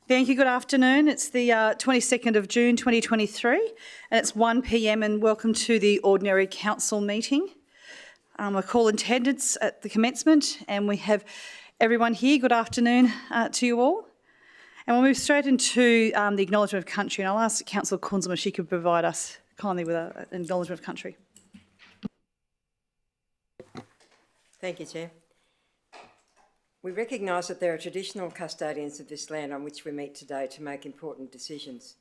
Thank you. Good afternoon. It's the 22nd of June 2023 and it's 1 p.m. and welcome to the Ordinary Council meeting. I call attendance at the commencement and we have everyone here. Good afternoon to you all. And we'll move straight into the acknowledgement of country, and I'll ask Councillor Kunzum if she could provide us kindly with an acknowledgement of country. Thank you, Chair. We recognise that there are traditional custodians of this land on which we meet today to make important decisions.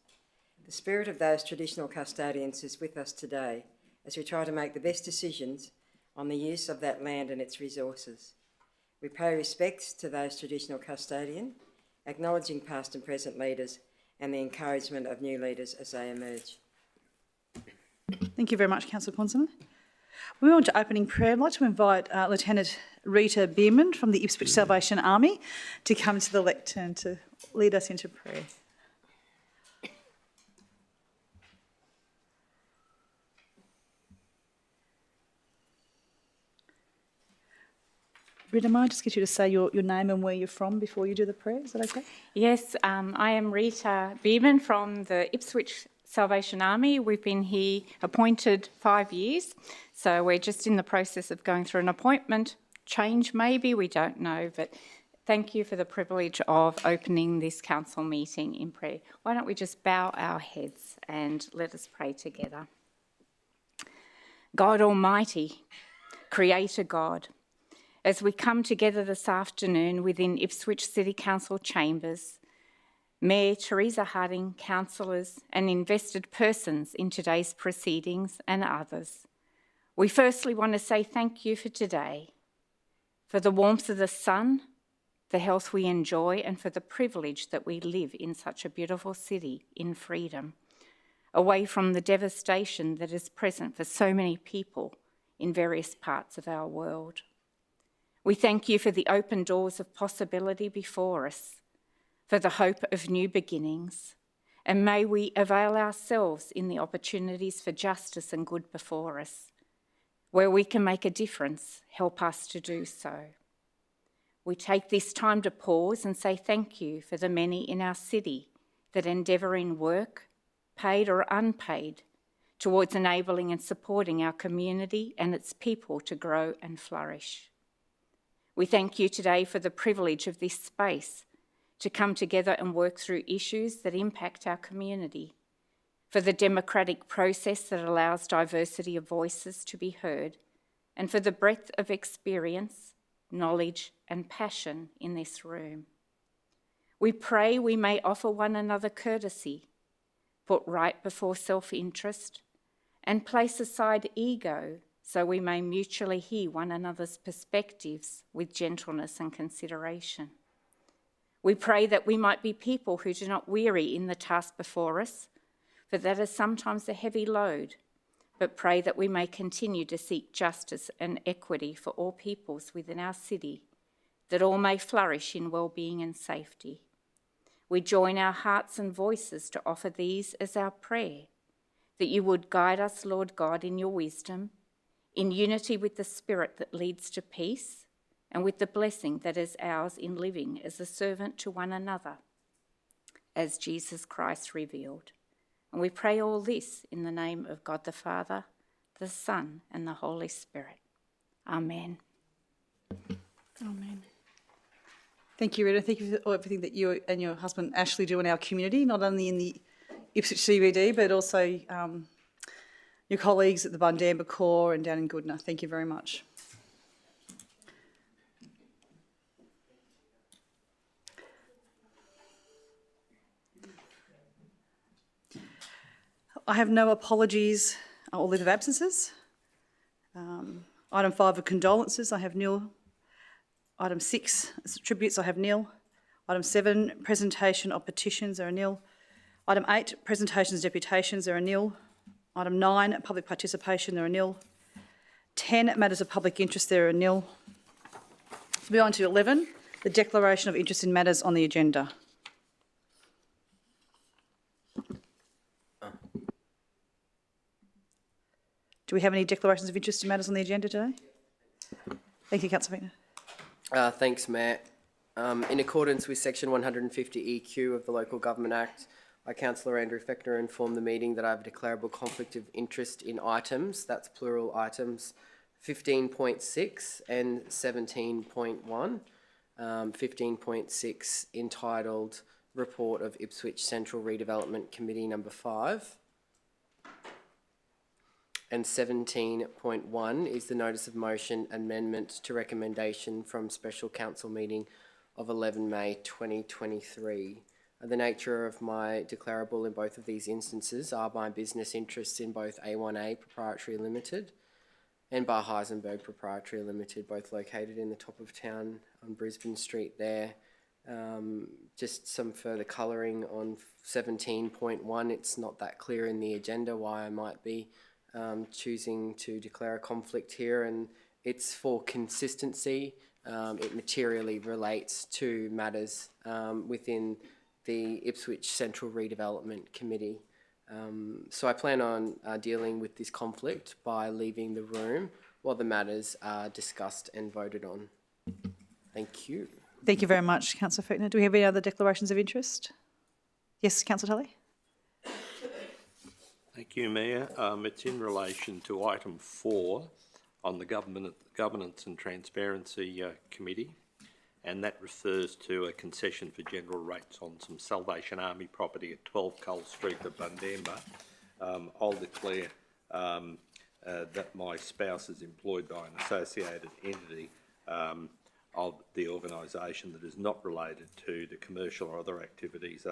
The spirit of those traditional custodians is with us today as we try to make the best decisions on the use of that land and its resources. We pay respects to those traditional custodians, acknowledging past and present leaders and the encouragement of new leaders as they emerge. Thank you very much, Councillor Kunzum. We move on to opening prayer. I'd like to invite Lieutenant Rita Bierman from the Ipswich Salvation Army to come to the lectern to lead us into prayer. Rita, might I just get you to say your name and where you're from before you do the prayer? Is that okay? Yes, I am Rita Bierman from the Ipswich Salvation Army. We've been here appointed 5 years, so we're just in the process of going through an appointment change maybe, we don't know, but thank you for the privilege of opening this council meeting in prayer. Why don't we just bow our heads and let us pray together. God Almighty, Creator God, as we come together this afternoon within Ipswich City Council chambers, Mayor Teresa Harding, councillors and invested persons in today's proceedings and others, we firstly want to say thank you for today, for the warmth of the sun, the health we enjoy, and for the privilege that we live in such a beautiful city in freedom, away from the devastation that is present for so many people in various parts of our world. We thank you for the open doors of possibility before us, for the hope of new beginnings, and may we avail ourselves in the opportunities for justice and good before us. Where we can make a difference, help us to do so. We take this time to pause and say thank you for the many in our city that endeavour in work, paid or unpaid, towards enabling and supporting our community and its people to grow and flourish. We thank you today for the privilege of this space to come together and work through issues that impact our community, for the democratic process that allows diversity of voices to be heard, and for the breadth of experience, knowledge and passion in this room. We pray we may offer one another courtesy, put right before self-interest, and place aside ego so we may mutually hear one another's perspectives with gentleness and consideration. We pray that we might be people who do not weary in the task before us, for that is sometimes a heavy load, but pray that we may continue to seek justice and equity for all peoples within our city, that all may flourish in well-being and safety. We join our hearts and voices to offer these as our prayer, that you would guide us, Lord God, in your wisdom, in unity with the Spirit that leads to peace, and with the blessing that is ours in living as a servant to one another, as Jesus Christ revealed. And we pray all this in the name of God the Father, the Son, and the Holy Spirit. Amen. Amen. Thank you, Rita. Thank you for everything that you and your husband Ashley do in our community, not only in the Ipswich CBD, but also your colleagues at the Bundamba Corps and down in Goodna. Thank you very much. I have no apologies or leave of absences. Item 5 are condolences. I have nil. Item 6 is tributes. I have nil. Item 7, presentation of petitions. There are nil. Item 8, presentations, deputations. There are nil. Item 9, public participation. There are nil. 10, matters of public interest. There are nil. So we go on to 11, the declaration of interest in matters on the agenda. Do we have any declarations of interest in matters on the agenda today? Thank you, Councillor Fickner. Thanks, Matt. In accordance with Section 150 EQ of the Local Government Act, I, Councillor Andrew Fechner, inform the meeting that I have a declarable conflict of interest in items, that's plural items, 15.6 and 17.1. 15.6 entitled Report of Ipswich Central Redevelopment Committee number 5. And 17.1 is the Notice of Motion Amendment to Recommendation from Special Council Meeting of 11 May 2023. The nature of my declarable in both of these instances are my business interests in both A1A Proprietary Limited and Bar Heisenberg Proprietary Limited, both located in the top of town on Brisbane Street there. Just some further colouring on 17.1. It's not that clear in the agenda why I might be choosing to declare a conflict here, and it's for consistency. It materially relates to matters within the Ipswich Central Redevelopment Committee. So I plan on dealing with this conflict by leaving the room while the matters are discussed and voted on. Thank you. Thank you very much, Councillor Fechner. Do we have any other declarations of interest? Yes, Councillor Tully? Thank you, Mayor. It's in relation to item 4 on the Governance and Transparency Committee, and that refers to a concession for general rates on some Salvation Army property at 12 Cull Street at Bundamba. I'll declare that my spouse is employed by an associated entity of the organisation that is not related to the commercial or other activities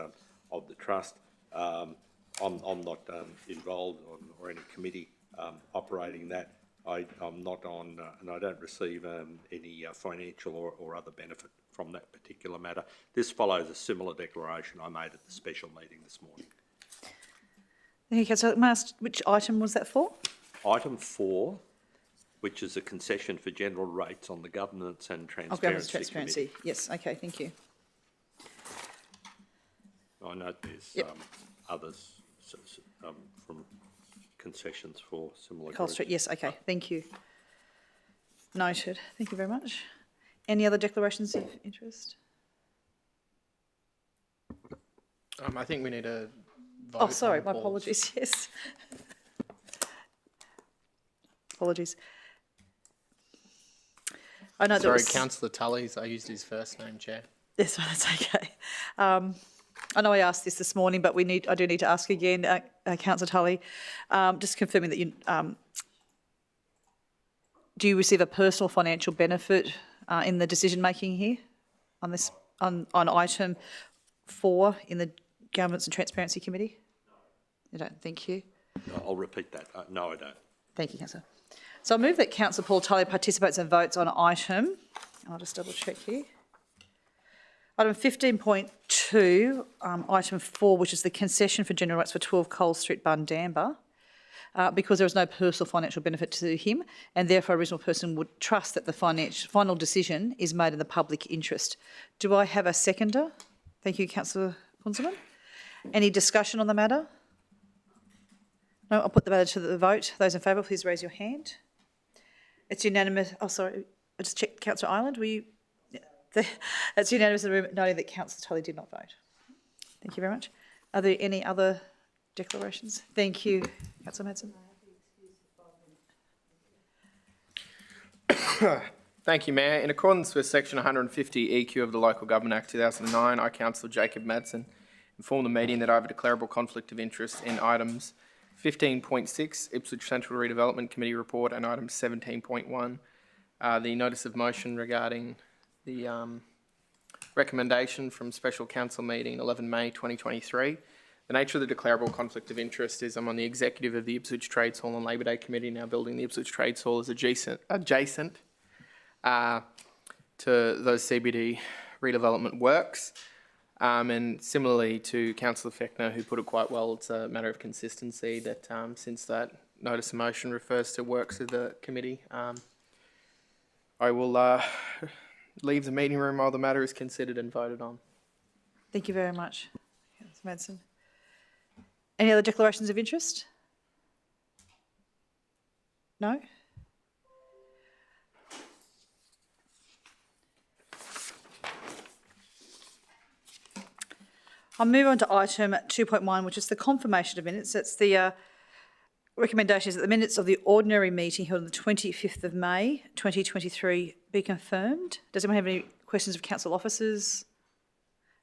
of the trust. I'm not involved or any committee operating that. I'm not on, and I don't receive any financial or other benefit from that particular matter. This follows a similar declaration I made at the special meeting this morning. Thank you, Councillor. May I ask which item was that for? Item 4, which is a concession for general rates on the Governance and Transparency Committee. Yes, okay, thank you. I note there's others from concessions for similar Cull groups. Street, yes, okay, thank you. Noted. Thank you very much. Any other declarations of interest? I think we need a vote. Oh, sorry, on my Paul's. apologies, yes. Apologies. I know Sorry, Councillor Tully's. I used his first name, Chair. Yes, that's okay. I know I asked this morning, but I do need to ask again, Councillor Tully, just confirming that you do you receive a personal financial benefit in the decision making here on this on item 4 in the Governance and Transparency Committee? You don't. Thank you. No, I'll repeat that. No, I don't. Thank you, Councillor. So I move that Councillor Paul Tully participates and votes on item. I'll just double check here. Item 15.2, item 4, which is the concession for general rates for 12 Cole Street, Bundamba, because there is no personal financial benefit to him, and therefore a reasonable person would trust that the final decision is made in the public interest. Do I have a seconder? Thank you, Councillor Kunzelman. Any discussion on the matter? No, I'll put the matter to the vote. Those in favour, please raise your hand. It's unanimous. Oh, sorry, I just checked. Councillor Ireland, were you? It's unanimous in the room, noting that Councillor Tully did not vote. Thank you very much. Are there any other declarations? Thank you, Councillor Madsen. Thank you, Mayor. In accordance with Section 150 EQ of the Local Government Act 2009, I, Councillor Jacob Madsen, inform the meeting that I have a declarable conflict of interest in items 15.6, Ipswich Central Redevelopment Committee report, and item 17.1, the notice of motion regarding the recommendation from Special Council meeting 11 May 2023. The nature of the declarable conflict of interest is I'm on the executive of the Ipswich Trades Hall and Labor Day Committee, now building the Ipswich Trades Hall is adjacent to those CBD redevelopment works. And similarly to Councillor Fechner, who put it quite well, it's a matter of consistency that since that notice of motion refers to works of the committee, I will leave the meeting room while the matter is considered and voted on. Thank you very much, Councillor Madsen. Any other declarations of interest? No? I'll move on to item 2.1, which is the confirmation of minutes. It's the recommendation is that the minutes of the ordinary meeting held on the 25th of May 2023 be confirmed. Does anyone have any questions of council officers?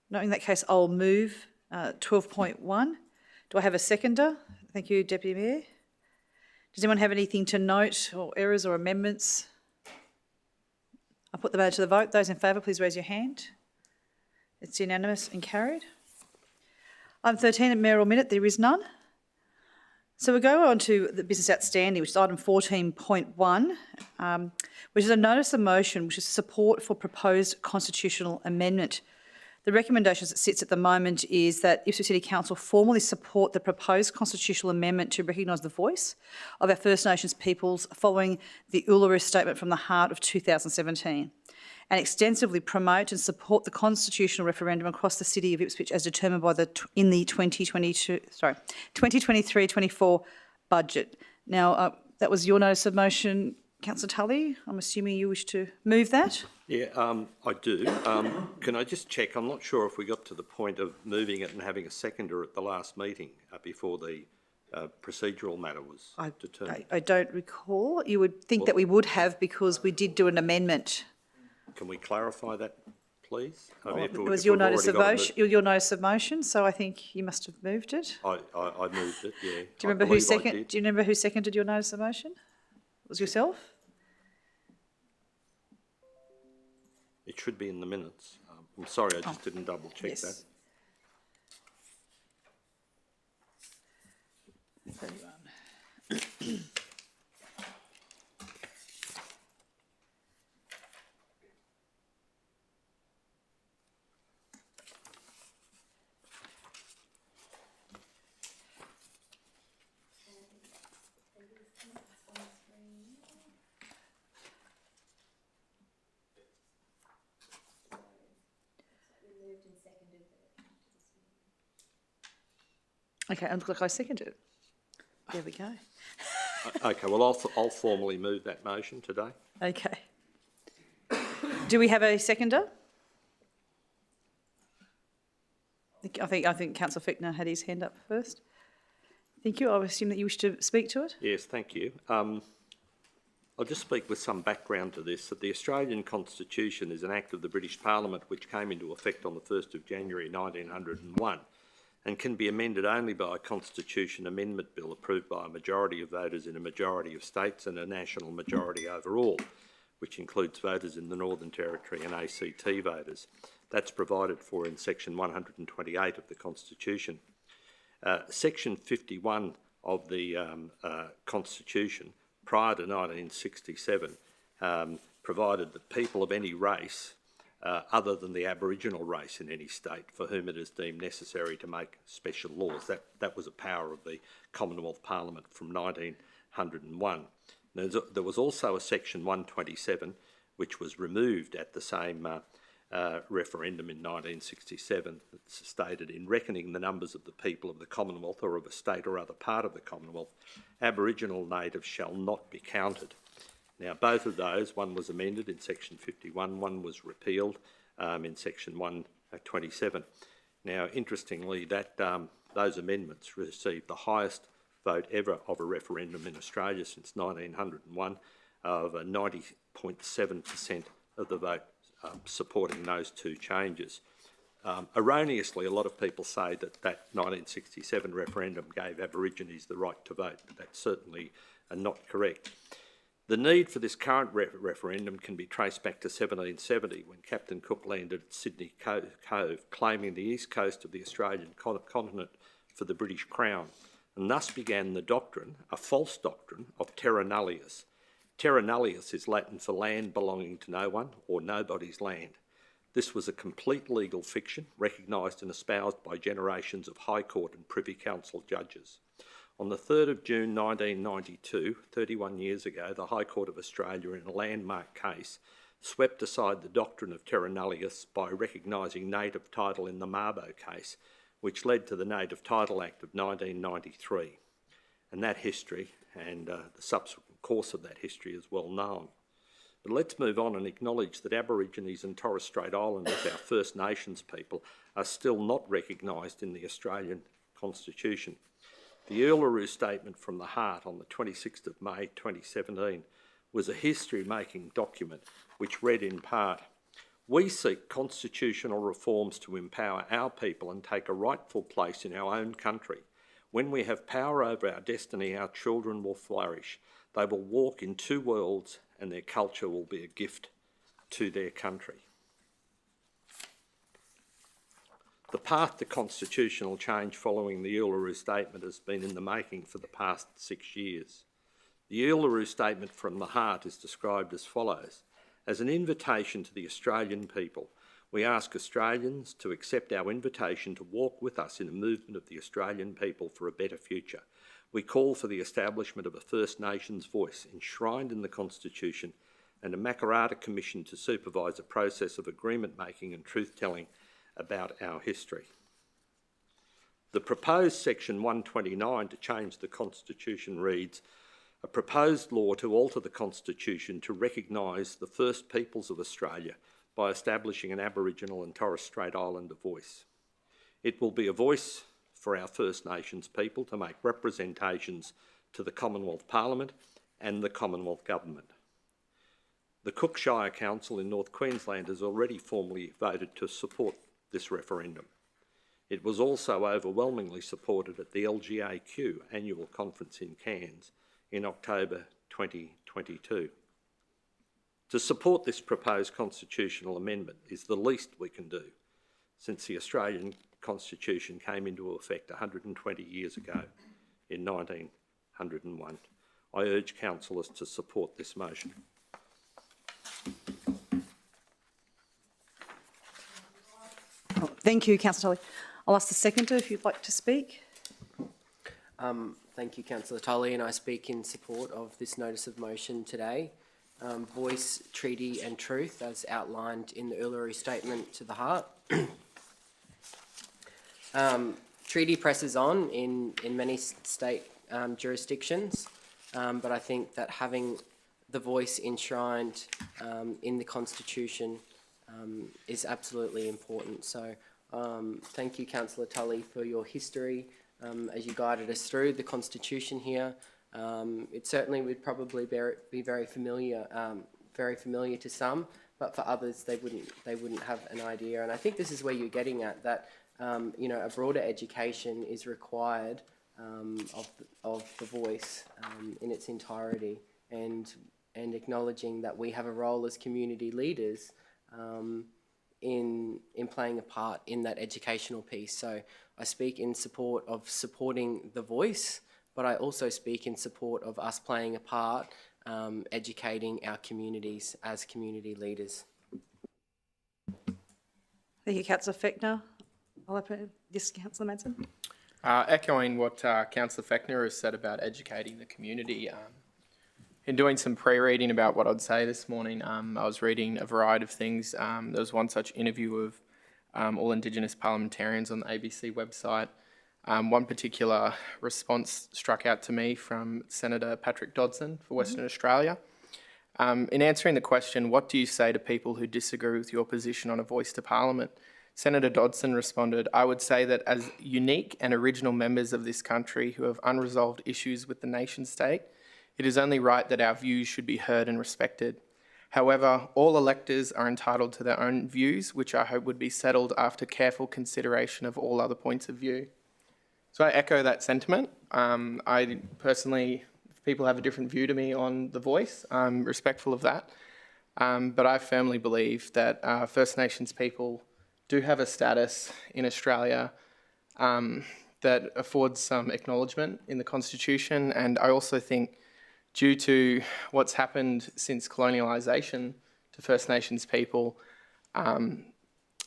No, in that case, I'll move 12.1. Do I have a seconder? Thank you, Deputy Mayor. Does anyone have anything to note or errors or amendments? I'll put the matter to the vote. Those in favour, please raise your hand. It's unanimous and carried. Item 13, mayoral minute, there is none. So we go on to the business outstanding, which is item 14.1, which is a notice of motion, which is support for proposed constitutional amendment. The recommendation as it sits at the moment is that Ipswich City Council formally support the proposed constitutional amendment to recognise the voice of our First Nations peoples following the Uluru Statement from the Heart of 2017, and extensively promote and support the constitutional referendum across the city of Ipswich as determined by in the 2023-24 budget. Now, that was your notice of motion, Councillor Tully. I'm assuming you wish to move that? Yeah, I do. Can I just check? I'm not sure if we got to the point of moving it and having a seconder at the last meeting before the procedural matter was determined. I don't recall. You would think that we would have, because we did do an amendment. Can we clarify that, please? I mean, It was your notice of motion. Your notice of motion, so I think you must have moved it. I moved it. Yeah. Do you remember who seconded? Do you remember who seconded your notice of motion? It was yourself. It should be in the minutes. I'm sorry, I just didn't double check that. 31. Okay, and look like I seconded it. There we go. Okay, well, I'll formally move that motion today. Okay. Do we have a seconder? I think Councillor Fichtner had his hand up first. Thank you. I assume that you wish to speak to it? Yes, thank you. I'll just speak with some background to this, that the Australian Constitution is an act of the British Parliament which came into effect on the 1st of January 1901 and can be amended only by a Constitution Amendment Bill approved by a majority of voters in a majority of states and a national majority overall, which includes voters in the Northern Territory and ACT voters. That's provided for in section 128 of the Constitution. Section 51 of the Constitution, prior to 1967, provided that people of any race other than the Aboriginal race in any state for whom it is deemed necessary to make special laws. That was a power of the Commonwealth Parliament from 1901. There was also a section 127 which was removed at the same referendum in 1967 that stated, in reckoning the numbers of the people of the Commonwealth or of a state or other part of the Commonwealth, Aboriginal natives shall not be counted. Now, both of those, one was amended in section 51, one was repealed in section 127. Now, interestingly, those amendments received the highest vote ever of a referendum in Australia since 1901, of 90.7% of the vote supporting those two changes. Erroneously, a lot of people say that 1967 referendum gave Aborigines the right to vote, but that's certainly not correct. The need for this current referendum can be traced back to 1770, when Captain Cook landed at Sydney Cove, claiming the east coast of the Australian continent for the British Crown, and thus began the doctrine, a false doctrine, of terra nullius. Terra nullius is Latin for land belonging to no one or nobody's land. This was a complete legal fiction, recognised and espoused by generations of High Court and Privy Council judges. On the 3rd of June 1992, 31 years ago, the High Court of Australia, in a landmark case, swept aside the doctrine of terra nullius by recognising native title in the Mabo case, which led to the Native Title Act of 1993. And that history and the subsequent course of that history is well known. But let's move on and acknowledge that Aborigines and Torres Strait Islanders, our First Nations people, are still not recognised in the Australian Constitution. The Uluru Statement from the Heart on the 26th of May 2017 was a history-making document which read in part, "We seek constitutional reforms to empower our people and take a rightful place in our own country. When we have power over our destiny, our children will flourish. They will walk in two worlds and their culture will be a gift to their country." The path to constitutional change following the Uluru Statement has been in the making for the past 6 years. The Uluru Statement from the Heart is described as follows. As an invitation to the Australian people, we ask Australians to accept our invitation to walk with us in a movement of the Australian people for a better future. We call for the establishment of a First Nations voice enshrined in the Constitution and a Makarrata Commission to supervise a process of agreement making and truth-telling about our history. The proposed section 129 to change the Constitution reads, "A proposed law to alter the Constitution to recognise the First Peoples of Australia by establishing an Aboriginal and Torres Strait Islander voice. It will be a voice for our First Nations people to make representations to the Commonwealth Parliament and the Commonwealth Government." The Cook Shire Council in North Queensland has already formally voted to support this referendum. It was also overwhelmingly supported at the LGAQ annual conference in Cairns in October 2022. To support this proposed constitutional amendment is the least we can do since the Australian Constitution came into effect 120 years ago in 1901. I urge councillors to support this motion. Thank you, Councillor Tully. I'll ask the seconder if you'd like to speak. Thank you, Councillor Tully, and I speak in support of this notice of motion today. Voice, treaty and truth as outlined in the Uluru Statement to the Heart. Treaty presses on in many state jurisdictions, but I think that having the voice enshrined in the Constitution is absolutely important. So thank you, Councillor Tully, for your history as you guided us through the Constitution here. It certainly would probably be very familiar to some, but for others they wouldn't have an idea. And I think this is where you're getting at, that you know, a broader education is required of the voice in its entirety, and acknowledging that we have a role as community leaders in playing a part in that educational piece. So I speak in support of supporting the voice, but I also speak in support of us playing a part educating our communities as community leaders. Thank you, Councillor Fechner. I'll open this, Councillor Madsen. Echoing what Councillor Fechner has said about educating the community, in doing some pre-reading about what I'd say this morning, I was reading a variety of things. There was one such interview of all Indigenous parliamentarians on the ABC website. One particular response struck out to me from Senator Patrick Dodson for Western Australia. In answering the question, what do you say to people who disagree with your position on a voice to Parliament? Senator Dodson responded, "I would say that as unique and original members of this country who have unresolved issues with the nation state, it is only right that our views should be heard and respected. However, all electors are entitled to their own views, which I hope would be settled after careful consideration of all other points of view." So I echo that sentiment. I personally, if people have a different view to me on the voice, I'm respectful of that. But I firmly believe that First Nations people do have a status in Australia that affords some acknowledgement in the Constitution. And I also think due to what's happened since colonialisation to First Nations people,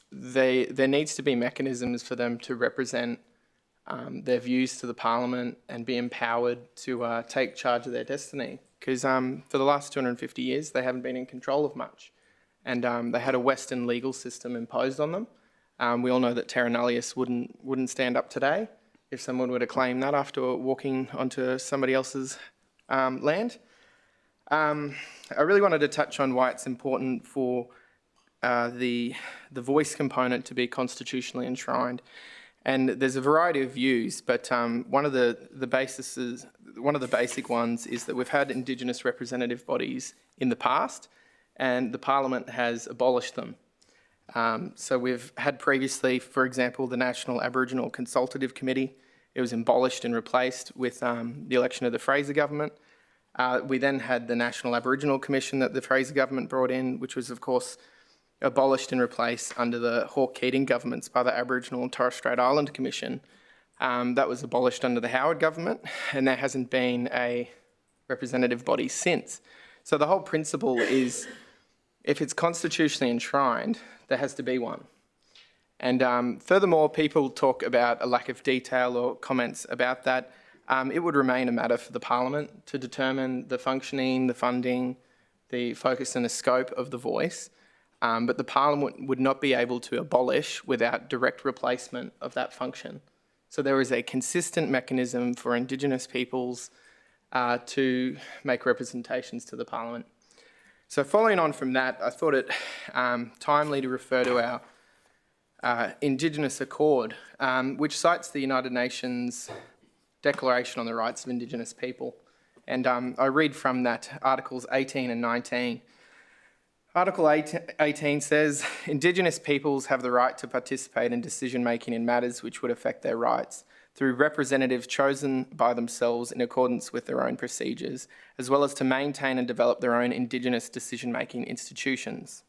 there needs to be mechanisms for them to represent their views to the Parliament and be empowered to take charge of their destiny. Because for the last 250 years, they haven't been in control of much. And they had a Western legal system imposed on them. We all know that terra nullius wouldn't stand up today if someone were to claim that after walking onto somebody else's land. I really wanted to touch on why it's important for the voice component to be constitutionally enshrined. And there's a variety of views, but one of the basic ones is that we've had Indigenous representative bodies in the past, and the Parliament has abolished them. So we've had previously, for example, the National Aboriginal Consultative Committee. It was abolished and replaced with the election of the Fraser government. We then had the National Aboriginal Commission that the Fraser government brought in, which was, of course, abolished and replaced under the Hawke-Keating governments by the Aboriginal and Torres Strait Island Commission. That was abolished under the Howard government, and there hasn't been a representative body since. So the whole principle is, if it's constitutionally enshrined, there has to be one. And furthermore, people talk about a lack of detail or comments about that. It would remain a matter for the Parliament to determine the functioning, the funding, the focus and the scope of the voice. But the Parliament would not be able to abolish without direct replacement of that function. So there is a consistent mechanism for Indigenous peoples to make representations to the Parliament. So following on from that, I thought it timely to refer to our Indigenous Accord, which cites the United Nations Declaration on the Rights of Indigenous People. And I read from that Articles 18 and 19. Article 18 says, Indigenous peoples have the right to participate in decision-making in matters which would affect their rights through representatives chosen by themselves in accordance with their own procedures, as well as to maintain and develop their own Indigenous decision-making institutions.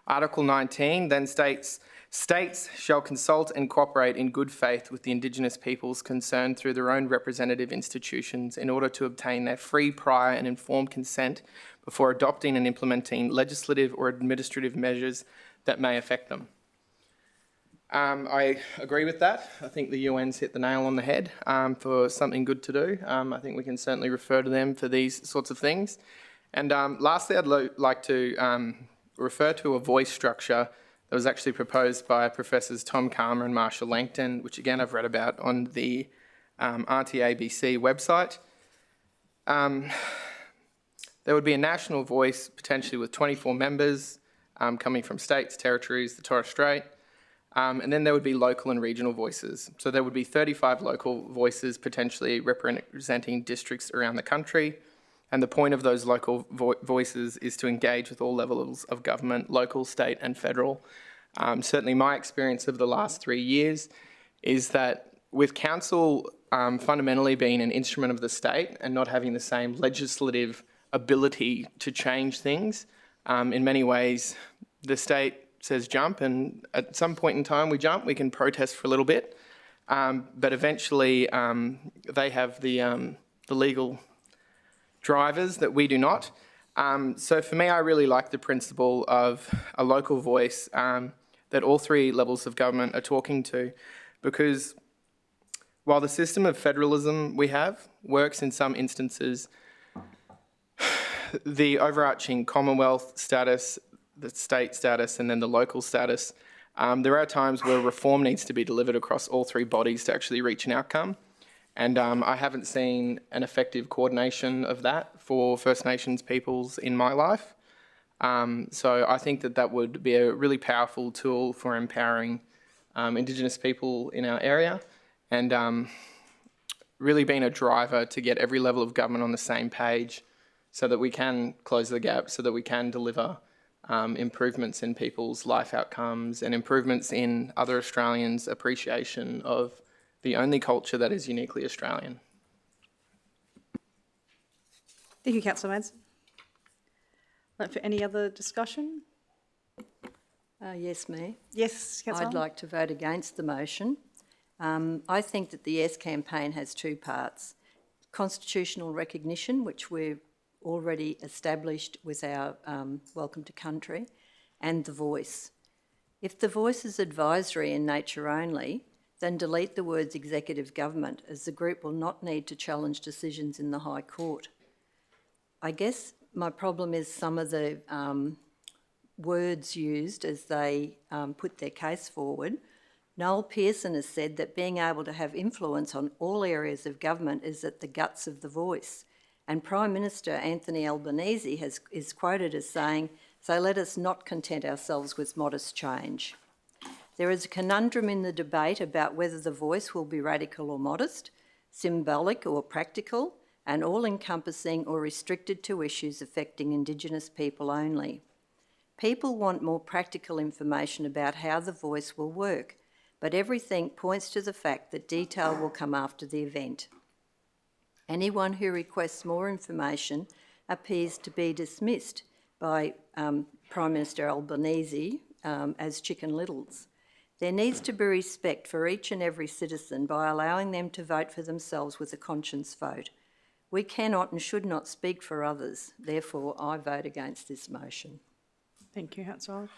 Article 19 then states, states shall consult and cooperate in good faith with the Indigenous peoples concerned through their own representative institutions in order to obtain their free, prior and informed consent before adopting and implementing legislative or administrative measures that may affect them. I agree with that. I think the UN's hit the nail on the head for something good to do. I think we can certainly refer to them for these sorts of things. And lastly, I'd like to refer to a voice structure that was actually proposed by Professors Tom Calmer and Marshall Langton, which again I've read about on the RTABC website. There would be a national voice, potentially with 24 members coming from states, territories, the Torres Strait, and then there would be local and regional voices. So there would be 35 local voices potentially representing districts around the country, and the point of those local voices is to engage with all levels of government, local, state and federal. Certainly my experience of the last 3 years is that with council fundamentally being an instrument of the state and not having the same legislative ability to change things, in many ways the state says jump, and at some point in time we jump, we can protest for a little bit, but eventually they have the legal drivers that we do not. So for me, I really like the principle of a local voice that all three levels of government are talking to, because while the system of federalism we have works in some instances, the overarching Commonwealth status, the state status, and then the local status, there are times where reform needs to be delivered across all three bodies to actually reach an outcome. And I haven't seen an effective coordination of that for First Nations peoples in my life. So I think that that would be a really powerful tool for empowering Indigenous people in our area, and really being a driver to get every level of government on the same page so that we can close the gap, so that we can deliver improvements in people's life outcomes and improvements in other Australians' appreciation of the only culture that is uniquely Australian. Thank you, Councillor Madsen. For any other discussion? Yes, Mayor. Yes, Councillor. I'd like to vote against the motion. I think that the Yes campaign has two parts. Constitutional recognition, which we've already established with our Welcome to Country, and the voice. If the voice is advisory in nature only, then delete the words executive government, as the group will not need to challenge decisions in the High Court. I guess my problem is some of the words used as they put their case forward. Noel Pearson has said that being able to have influence on all areas of government is at the guts of the voice. And Prime Minister Anthony Albanese is quoted as saying, "So let us not content ourselves with modest change." There is a conundrum in the debate about whether the voice will be radical or modest, symbolic or practical, and all-encompassing or restricted to issues affecting Indigenous people only. People want more practical information about how the voice will work, but everything points to the fact that detail will come after the event. Anyone who requests more information appears to be dismissed by Prime Minister Albanese as chicken littles. There needs to be respect for each and every citizen by allowing them to vote for themselves with a conscience vote. We cannot and should not speak for others. Therefore, I vote against this motion. Thank you, Councillor.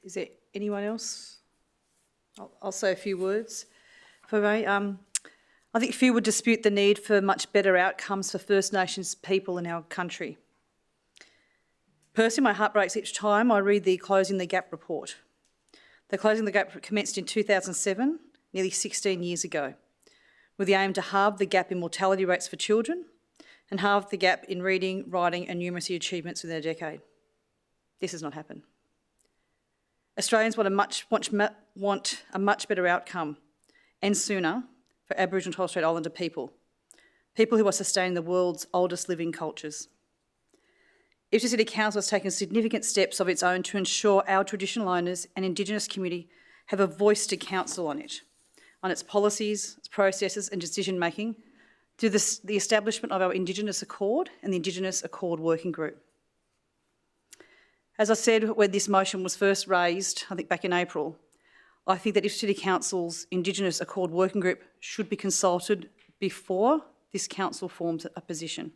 Is there anyone else? I'll say a few words. I think few would dispute the need for much better outcomes for First Nations people in our country. Personally, my heart breaks each time I read the Closing the Gap report. The Closing the Gap commenced in 2007, nearly 16 years ago, with the aim to halve the gap in mortality rates for children and halve the gap in reading, writing and numeracy achievements within a decade. This has not happened. Australians want a much better outcome, and sooner, for Aboriginal and Torres Strait Islander people who are sustaining the world's oldest living cultures. Ipswich City Council has taken significant steps of its own to ensure our traditional owners and Indigenous community have a voice to council on its policies, its processes and decision-making through the establishment of our Indigenous Accord and the Indigenous Accord Working Group. As I said when this motion was first raised, I think back in April, I think that Ipswich City Council's Indigenous Accord Working Group should be consulted before this council forms a position.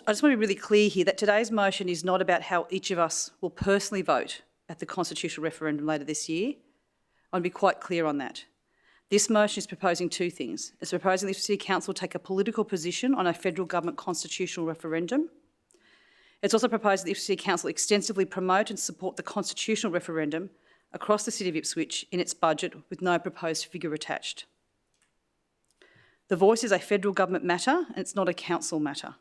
I just want to be really clear here that today's motion is not about how each of us will personally vote at the constitutional referendum later this year. I want to be quite clear on that. This motion is proposing two things. It's proposing the Ipswich City Council take a political position on a federal government constitutional referendum. It's also proposing the Ipswich City Council extensively promote and support the constitutional referendum across the City of Ipswich in its budget with no proposed figure attached. The voice is a federal government matter and it's not a council matter.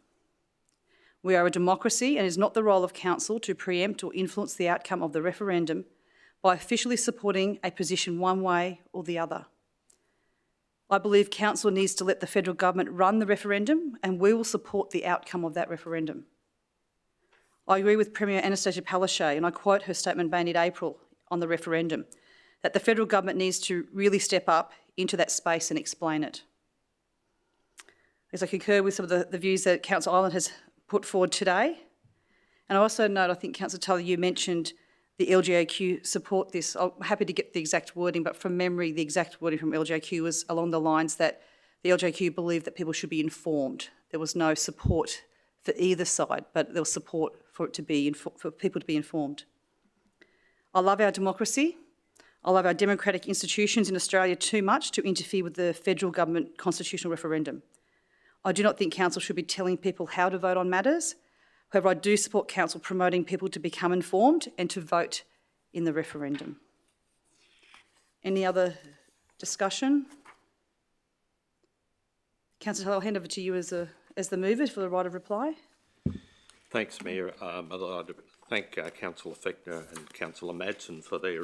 We are a democracy and it is not the role of council to preempt or influence the outcome of the referendum by officially supporting a position one way or the other. I believe council needs to let the federal government run the referendum and we will support the outcome of that referendum. I agree with Premier Anastasia Palaszczuk, and I quote her statement made in April on the referendum, that the federal government needs to really step up into that space and explain it. As I concur with some of the views that Council Island has put forward today, and I also note, I think Councillor Tully, you mentioned the LGAQ support this. I'm happy to get the exact wording, but from memory, the exact wording from LGAQ was along the lines that the LGAQ believed that people should be informed. There was no support for either side, but there was support for people to be informed. I love our democracy. I love our democratic institutions in Australia too much to interfere with the federal government constitutional referendum. I do not think council should be telling people how to vote on matters. However, I do support council promoting people to become informed and to vote in the referendum. Any other discussion? Councillor, I'll hand over to you as the mover for the right of reply. Thanks, Mayor. I'd like to thank Councillor Fechner and Councillor Madsen for their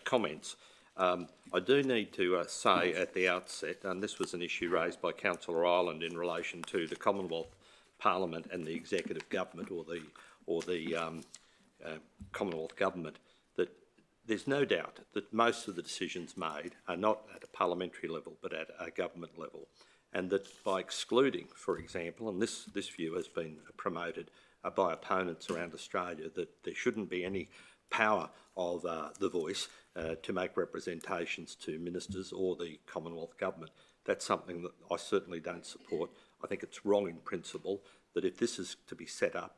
comments. I do need to say at the outset, and this was an issue raised by Councillor Ireland in relation to the Commonwealth Parliament and the Executive Government or the Commonwealth Government, that there's no doubt that most of the decisions made are not at a parliamentary level but at a government level, and that by excluding, for example, and this view has been promoted by opponents around Australia, that there shouldn't be any power of the voice to make representations to ministers or the Commonwealth Government. That's something that I certainly don't support. I think it's wrong in principle that if this is to be set up,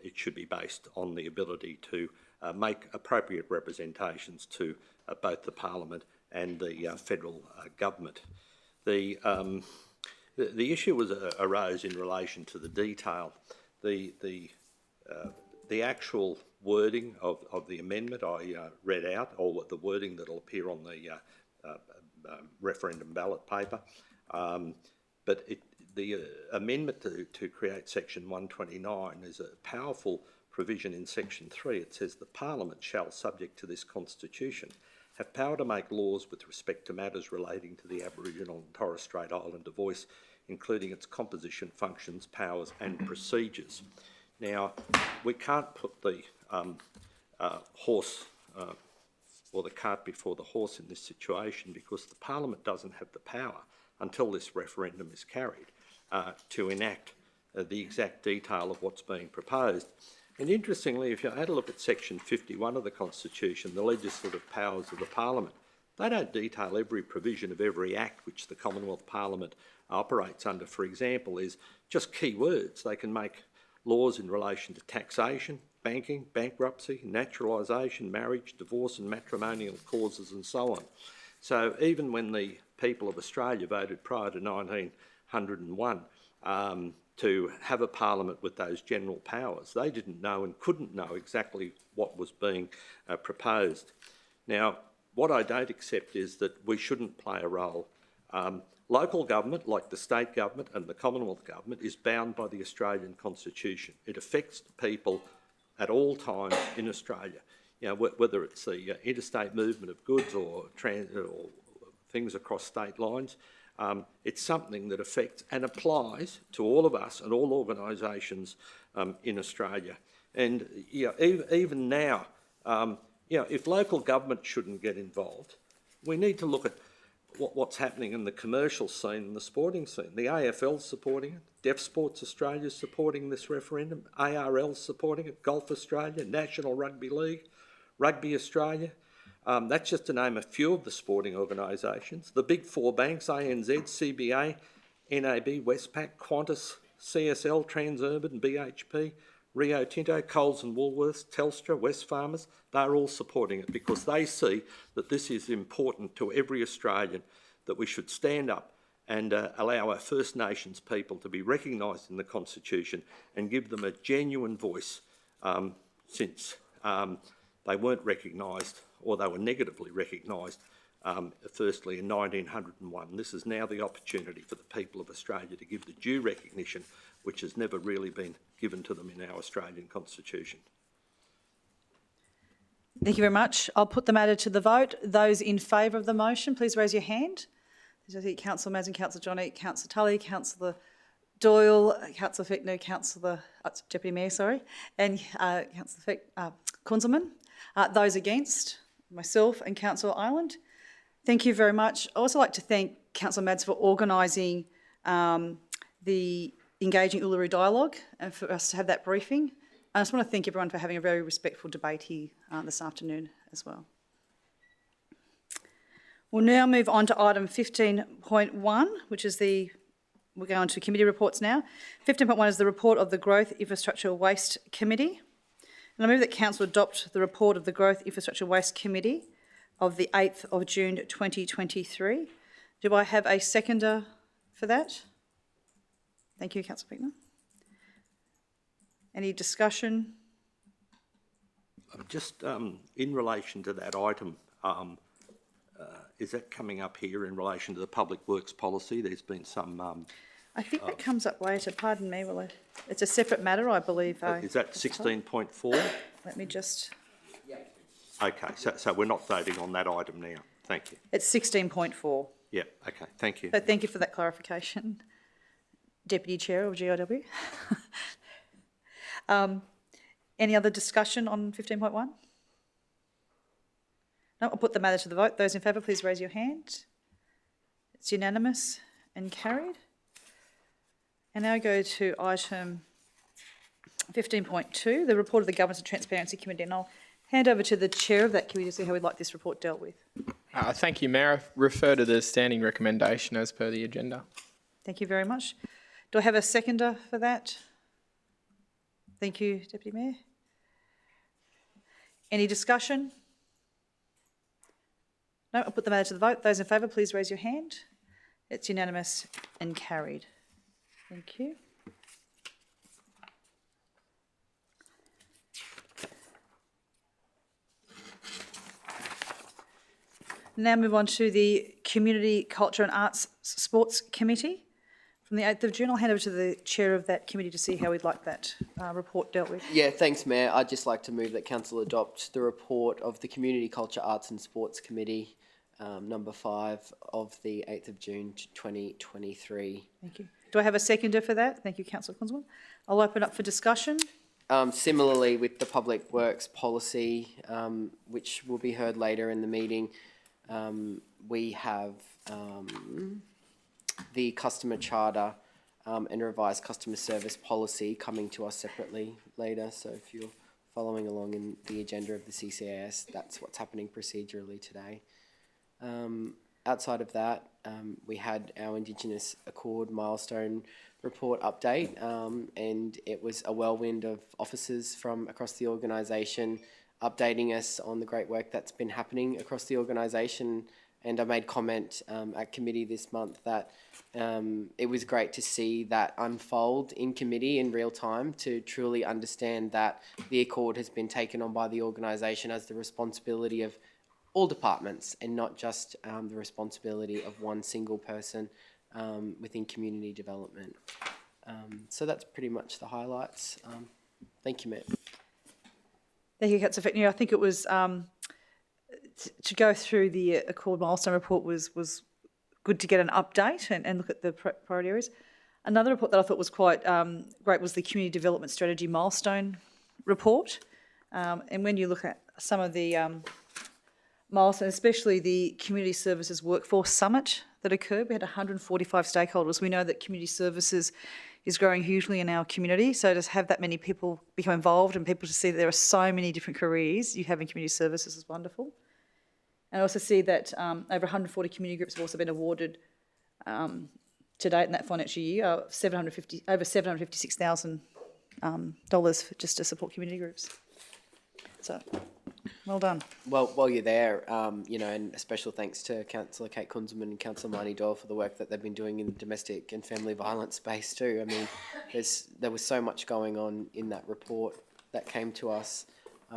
it should be based on the ability to make appropriate representations to both the Parliament and the federal government. The issue arose in relation to the detail. The actual wording of the amendment I read out, or the wording that will appear on the referendum ballot paper, But the amendment to create section 129 is a powerful provision in section 3. It says the Parliament shall, subject to this constitution, have power to make laws with respect to matters relating to the Aboriginal and Torres Strait Islander voice, including its composition, functions, powers and procedures. Now, we can't put the horse or the cart before the horse in this situation, because the Parliament doesn't have the power until this referendum is carried to enact the exact detail of what's being proposed. And interestingly, if you had a look at section 51 of the Constitution, the legislative powers of the Parliament, they don't detail every provision of every act which the Commonwealth Parliament operates under. For example, is just key words. They can make laws in relation to taxation, banking, bankruptcy, naturalisation, marriage, divorce and matrimonial causes and so on. So even when the people of Australia voted prior to 1901 to have a parliament with those general powers, they didn't know and couldn't know exactly what was being proposed. Now, what I don't accept is that we shouldn't play a role. Local government, like the state government and the Commonwealth government, is bound by the Australian Constitution. It affects people at all times in Australia. You know, whether it's the interstate movement of goods or things across state lines, it's something that affects and applies to all of us and all organisations in Australia. And even now, if local government shouldn't get involved, we need to look at what's happening in the commercial scene and the sporting scene. The AFL's supporting it, Deaf Sports Australia's supporting this referendum, ARL's supporting it, Golf Australia, National Rugby League, Rugby Australia. That's just to name a few of the sporting organisations. The big four banks, ANZ, CBA, NAB, Westpac, Qantas, CSL, Transurban, BHP, Rio Tinto, Coles and Woolworths, Telstra, Wesfarmers, they're all supporting it because they see that this is important to every Australian, that we should stand up and allow our First Nations people to be recognised in the Constitution and give them a genuine voice since they weren't recognised, or they were negatively recognised, firstly in 1901. This is now the opportunity for the people of Australia to give the due recognition which has never really been given to them in our Australian Constitution. Thank you very much. I'll put the matter to the vote. Those in favour of the motion, please raise your hand. I see Councillor Madsen, Councillor Johnny, Councillor Tully, Councillor Doyle, Councillor Fickner, Deputy Mayor, sorry, and Councillor Kunzelman. Those against, myself and Councillor Ireland. Thank you very much. I'd also like to thank Councillor Mads for organising the Engaging Uluru Dialogue and for us to have that briefing. I just want to thank everyone for having a very respectful debate here this afternoon as well. We'll now move on to item 15.1, which is we're going to committee reports now. 15.1 is the report of the Growth Infrastructure Waste Committee. And I move that Council adopt the report of the Growth Infrastructure Waste Committee of the 8th of June 2023. Do I have a seconder for that? Thank you, Councillor Fickner. Any discussion? Just in relation to that item, is that coming up here in relation to the Public Works policy? There's been some... I think that comes up later. Pardon me, it's a separate matter, I believe. Is that 16.4? Let me just... Okay, so we're not voting on that item now. Thank you. It's 16.4. Yeah, okay, thank you. So thank you for that clarification, Deputy Chair of GIW. Any other discussion on 15.1? No, I'll put the matter to the vote. Those in favour, please raise your hand. It's unanimous and carried. And now go to item 15.2, the report of the Governance and Transparency Committee. And I'll hand over to the chair of that committee to see how we'd like this report dealt with. Thank you, Mayor. I refer to the standing recommendation as per the agenda. Thank you very much. Do I have a seconder for that? Thank you, Deputy Mayor. Any discussion? No, I'll put the matter to the vote. Those in favour, please raise your hand. It's unanimous and carried. Thank you. Now move on to the Community, Culture and Arts Sports Committee from the 8th of June. I'll hand over to the chair of that committee to see how we'd like that report dealt with. Yeah, thanks, Mayor. I'd just like to move that Council adopt the report of the Community, Culture, Arts and Sports Committee, number 5 of the 8th of June 2023. Thank you. Do I have a seconder for that? Thank you, Councillor Consman. I'll open up for discussion. Similarly, with the Public Works policy, which will be heard later in the meeting, we have the customer charter and revised customer service policy coming to us separately later. So if you're following along in the agenda of the CCAS, that's what's happening procedurally today. Outside of that, we had our Indigenous Accord milestone report update, and it was a whirlwind of officers from across the organisation updating us on the great work that's been happening across the organisation. And I made comment at committee this month that it was great to see that unfold in committee in real time, to truly understand that the Accord has been taken on by the organisation as the responsibility of all departments and not just the responsibility of one single person within community development. So that's pretty much the highlights. Thank you, Matt. Thank you, Councillor Fetner. I think it was to go through the Accord milestone report was good to get an update and look at the priority areas. Another report that I thought was quite great was the Community Development Strategy milestone report. And when you look at some of the milestones, especially the Community Services Workforce Summit that occurred, we had 145 stakeholders. We know that community services is growing hugely in our community, so to have that many people become involved and people to see that there are so many different careers you have in community services is wonderful. And I also see that over 140 community groups have also been awarded to date in that financial year, over $756,000 just to support community groups. So, well done. Well, while you're there, and a special thanks to Councillor Kate Kunzelman and Councillor Marnie Doyle for the work that they've been doing in the domestic and family violence space too. I mean, there was so much going on in that report that came to us.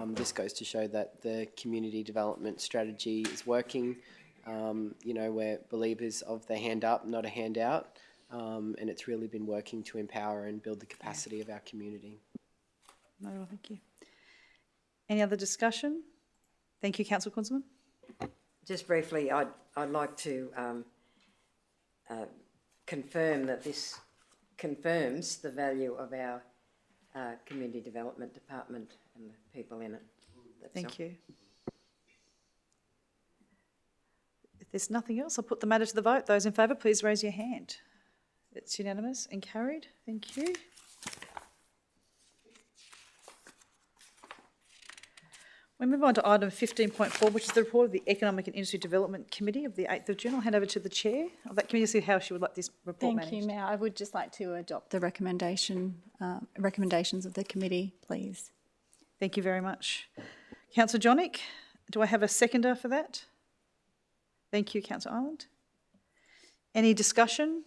This goes to show that the community development strategy is working. We're believers of the hand up, not a handout, and it's really been working to empower and build the capacity of our community. No, well, thank you. Any other discussion? Thank you, Councillor Kunzelman. Just briefly, I'd like to confirm that this confirms the value of our Community Development Department and the people in it. Thank you. If there's nothing else, I'll put the matter to the vote. Those in favour, please raise your hand. It's unanimous and carried. Thank you. We move on to item 15.4, which is the report of the Economic and Industry Development Committee of the 8th of June. I'll hand over to the chair of that committee to see how she would like this report managed. Thank you, Mayor. I would just like to adopt the recommendations of the committee, please. Thank you very much. Councillor Johnick, do I have a seconder for that? Thank you, Councillor Ireland. Any discussion?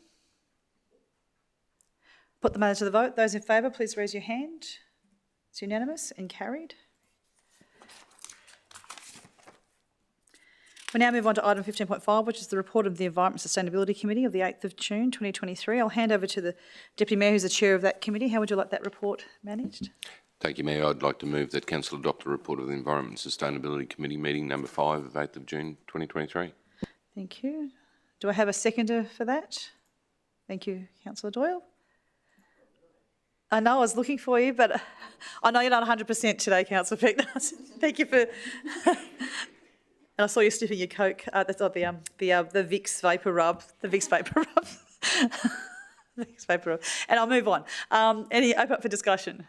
Put the matter to the vote. Those in favour, please raise your hand. It's unanimous and carried. We now move on to item 15.5, which is the report of the Environment Sustainability Committee of the 8th of June 2023. I'll hand over to the Deputy Mayor, who's the chair of that committee. How would you like that report managed? Thank you, Mayor. I'd like to move that Council adopt the report of the Environment and Sustainability Committee meeting number 5 of 8th of June 2023. Thank you. Do I have a seconder for that? Thank you, Councillor Doyle. I know I was looking for you, but I know you're not 100% today, Councillor Peck. Thank you for... And I saw you sniffing your Coke. That's not the Vicks Vapor Rub. The Vicks Vapor Rub. Vicks Vapor Rub. And I'll move on. Open up for discussion.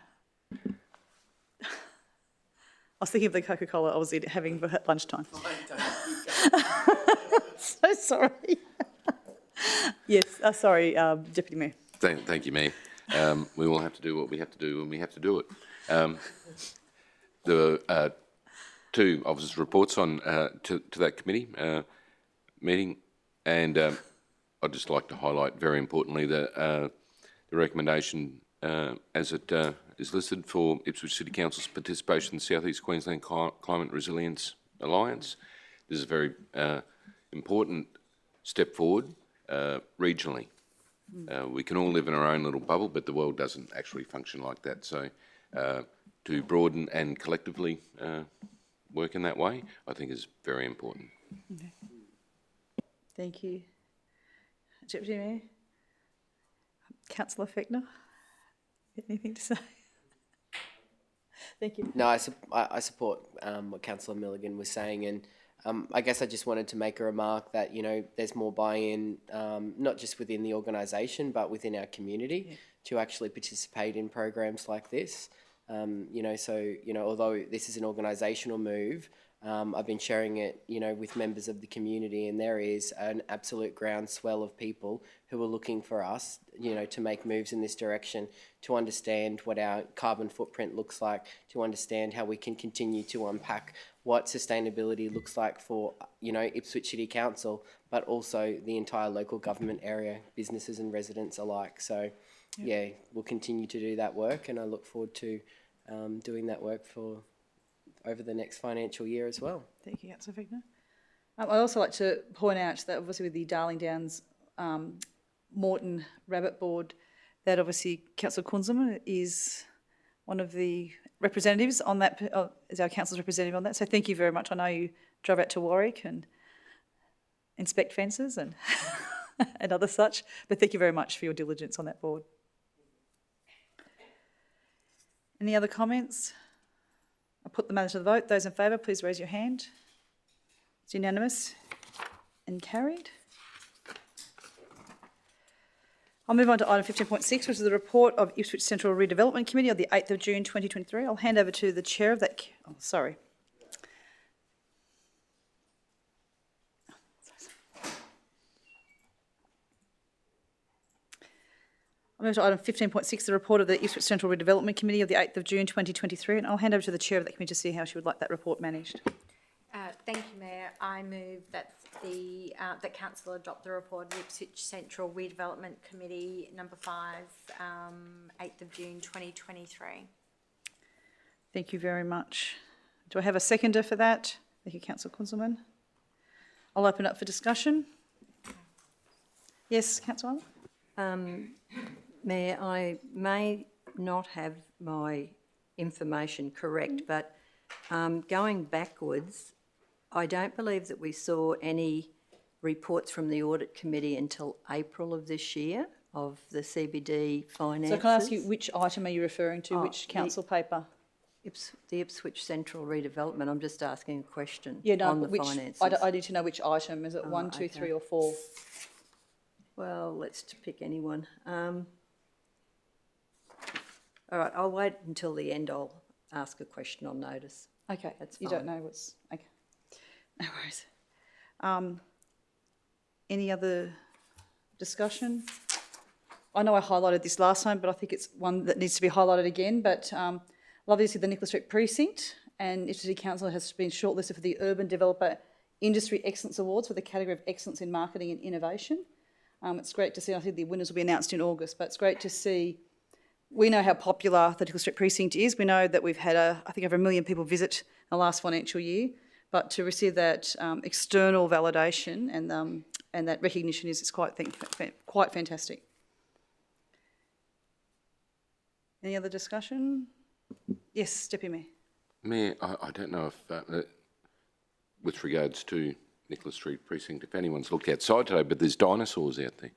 I was thinking of the Coca-Cola I was having at lunchtime. So sorry. Yes, sorry, Deputy Mayor. Thank you, Mayor. We will have to do what we have to do when we have to do it. The 2 officers' reports on to that committee meeting, and I'd just like to highlight very importantly the recommendation as it is listed for Ipswich City Council's participation in the South East Queensland Climate Resilience Alliance. This is a very important step forward regionally. We can all live in our own little bubble, but the world doesn't actually function like that. So to broaden and collectively work in that way, I think is very important. Okay. Thank you. Deputy Mayor? Councillor Fechner? Anything to say? Thank you. No, I support what Councillor Milligan was saying, and I guess I just wanted to make a remark that, you know, there's more buy-in, not just within the organisation, but within our community to actually participate in programs like this. You know, so, you know, although this is an organisational move, I've been sharing it, you know, with members of the community, and there is an absolute groundswell of people who are looking for us, you know, to make moves in this direction, to understand what our carbon footprint looks like, to understand how we can continue to unpack what sustainability looks like for, you know, Ipswich City Council, but also the entire local government area, businesses and residents alike. So, yeah, we'll continue to do that work, and I look forward to doing that work for over the next financial year as well. Thank you, Councillor Fechner. I'd also like to point out that obviously with the Darling Downs Moreton Rabbit Board, that obviously Councillor Kunzema is one of the representatives on that, is our council's representative on that. So thank you very much. I know you drove out to Warwick and inspect fences and and other such, but thank you very much for your diligence on that board. Any other comments? I'll put the matter to the vote. Those in favour, please raise your hand. It's unanimous and carried. I'll move on to item 15.6, which is the report of Ipswich Central Redevelopment Committee of the 8th of June 2023. I'll hand over to the chair of that. Oh, sorry. I'll move to item 15.6, the report of the Ipswich Central Redevelopment Committee of the 8th of June 2023, and I'll hand over to the chair of that committee to see how she would like that report managed. Thank you, Mayor. I move that that Council adopt the report of Ipswich Central Redevelopment Committee number 5, 8th of June 2023. Thank you very much. Do I have a seconder for that? Thank you, Councillor Kunzelman. I'll open up for discussion. Yes, Councillor Wyler? Mayor, I may not have my information correct, but going backwards, I don't believe that we saw any reports from the Audit Committee until April of this year of the CBD finances. So can I ask you, which item are you referring to, which council paper? The Ipswich Central Redevelopment. I'm just asking a question on the finances. I need to know which item. Is it 1, 2, 3 or 4? Well, let's pick anyone. All right, I'll wait until the end. I'll ask a question on notice. Okay, that's fine. You don't know what's... Okay, no worries. Any other discussion? I know I highlighted this last time, but I think it's one that needs to be highlighted again. But obviously the Nicholas Street Precinct and Ipswich City Council has been shortlisted for the Urban Developer Industry Excellence Awards for the category of Excellence in Marketing and Innovation. It's great to see. I think the winners will be announced in August, but it's great to see. We know how popular the Nicholas Street Precinct is. We know that we've had, I think, over 1 million people visit in the last financial year. But to receive that external validation and that recognition is quite fantastic. Any other discussion? Yes, Deputy Mayor. Mayor, I don't know if, with regards to Nicholas Street Precinct, if anyone's looked outside today, but there's dinosaurs out there.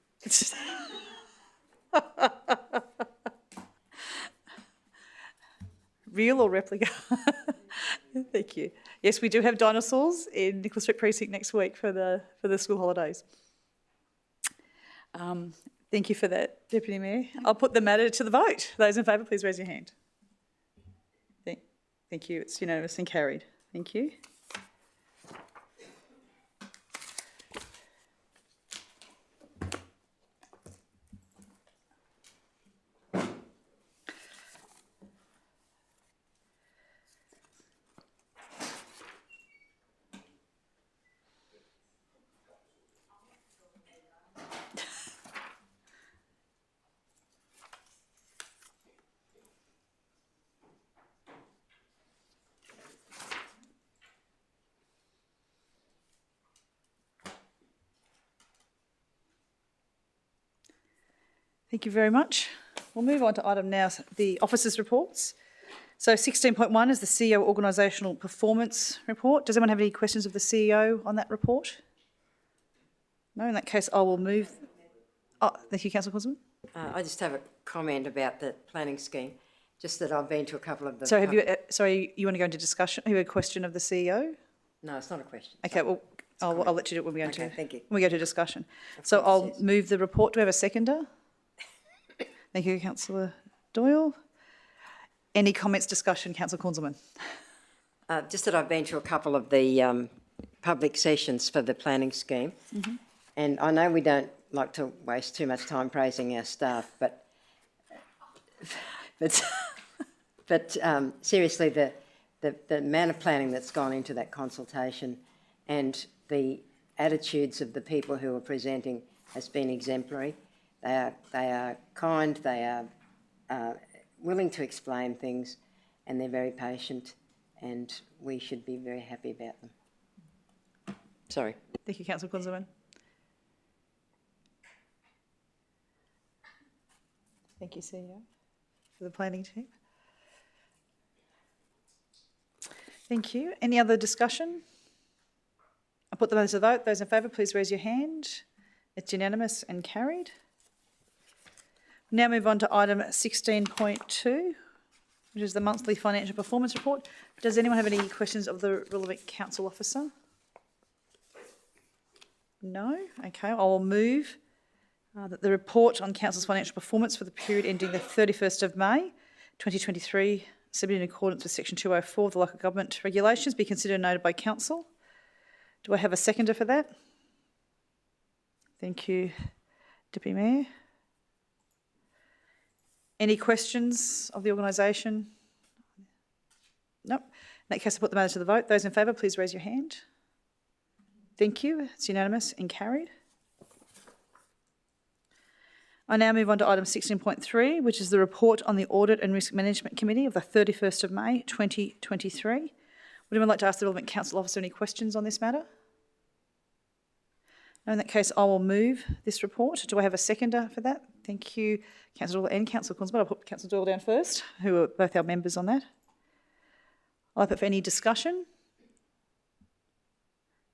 Real or replica? Thank you. Yes, we do have dinosaurs in Nicholas Street Precinct next week for the school holidays. Thank you for that, Deputy Mayor. I'll put the matter to the vote. Those in favour, please raise your hand. Thank you. It's unanimous and carried. Thank you. Thank you very much. We'll move on to item now, the officers' reports. So 16.1 is the CEO organisational performance report. Does anyone have any questions of the CEO on that report? No, in that case, I will move. Oh, thank you, Councillor Councilman. I just have a comment about the planning scheme, just that I've been to a couple of the... So have you, sorry, you want to go into discussion? Have you a question of the CEO? No, it's not a question. Okay, well, I'll let you do it when we go Okay, to... thank you. When we go to discussion. So course, I'll yes. move the report. Do we have a seconder? Thank you, Councillor Doyle. Any comments, discussion, Councillor Councilman? Just that I've been to a couple of the public sessions for the planning scheme, and I know we don't like to waste too much time praising our staff, but seriously, the amount of planning that's gone into that consultation and the attitudes of the people who are presenting has been exemplary. They are kind, they are willing to explain things, and they're very patient, and we should be very happy about them. Sorry. Thank you, Councillor Councilman. Thank you, CEO, for the planning team. Thank you. Any other discussion? I'll put them as a vote. Those in favour, please raise your hand. It's unanimous and carried. Now move on to item 16.2, which is the monthly financial performance report. Does anyone have any questions of the relevant council officer? No? Okay, I'll move that the report on council's financial performance for the period ending the 31st of May 2023, submitted in accordance with section 204 of the local government regulations, be considered and noted by council. Do I have a seconder for that? Thank you, Deputy Mayor. Any questions of the organisation? Nope. In that case, I'll put the matter to the vote. Those in favour, please raise your hand. Thank you. It's unanimous and carried. I now move on to item 16.3, which is the report on the Audit and Risk Management Committee of the 31st of May 2023. Would anyone like to ask the relevant council officer any questions on this matter? No, in that case, I will move this report. Do I have a seconder for that? Thank you, Councillor Doyle and Councillor Councilman. I'll put Councillor Doyle down first, who are both our members on that. I'll open for any discussion.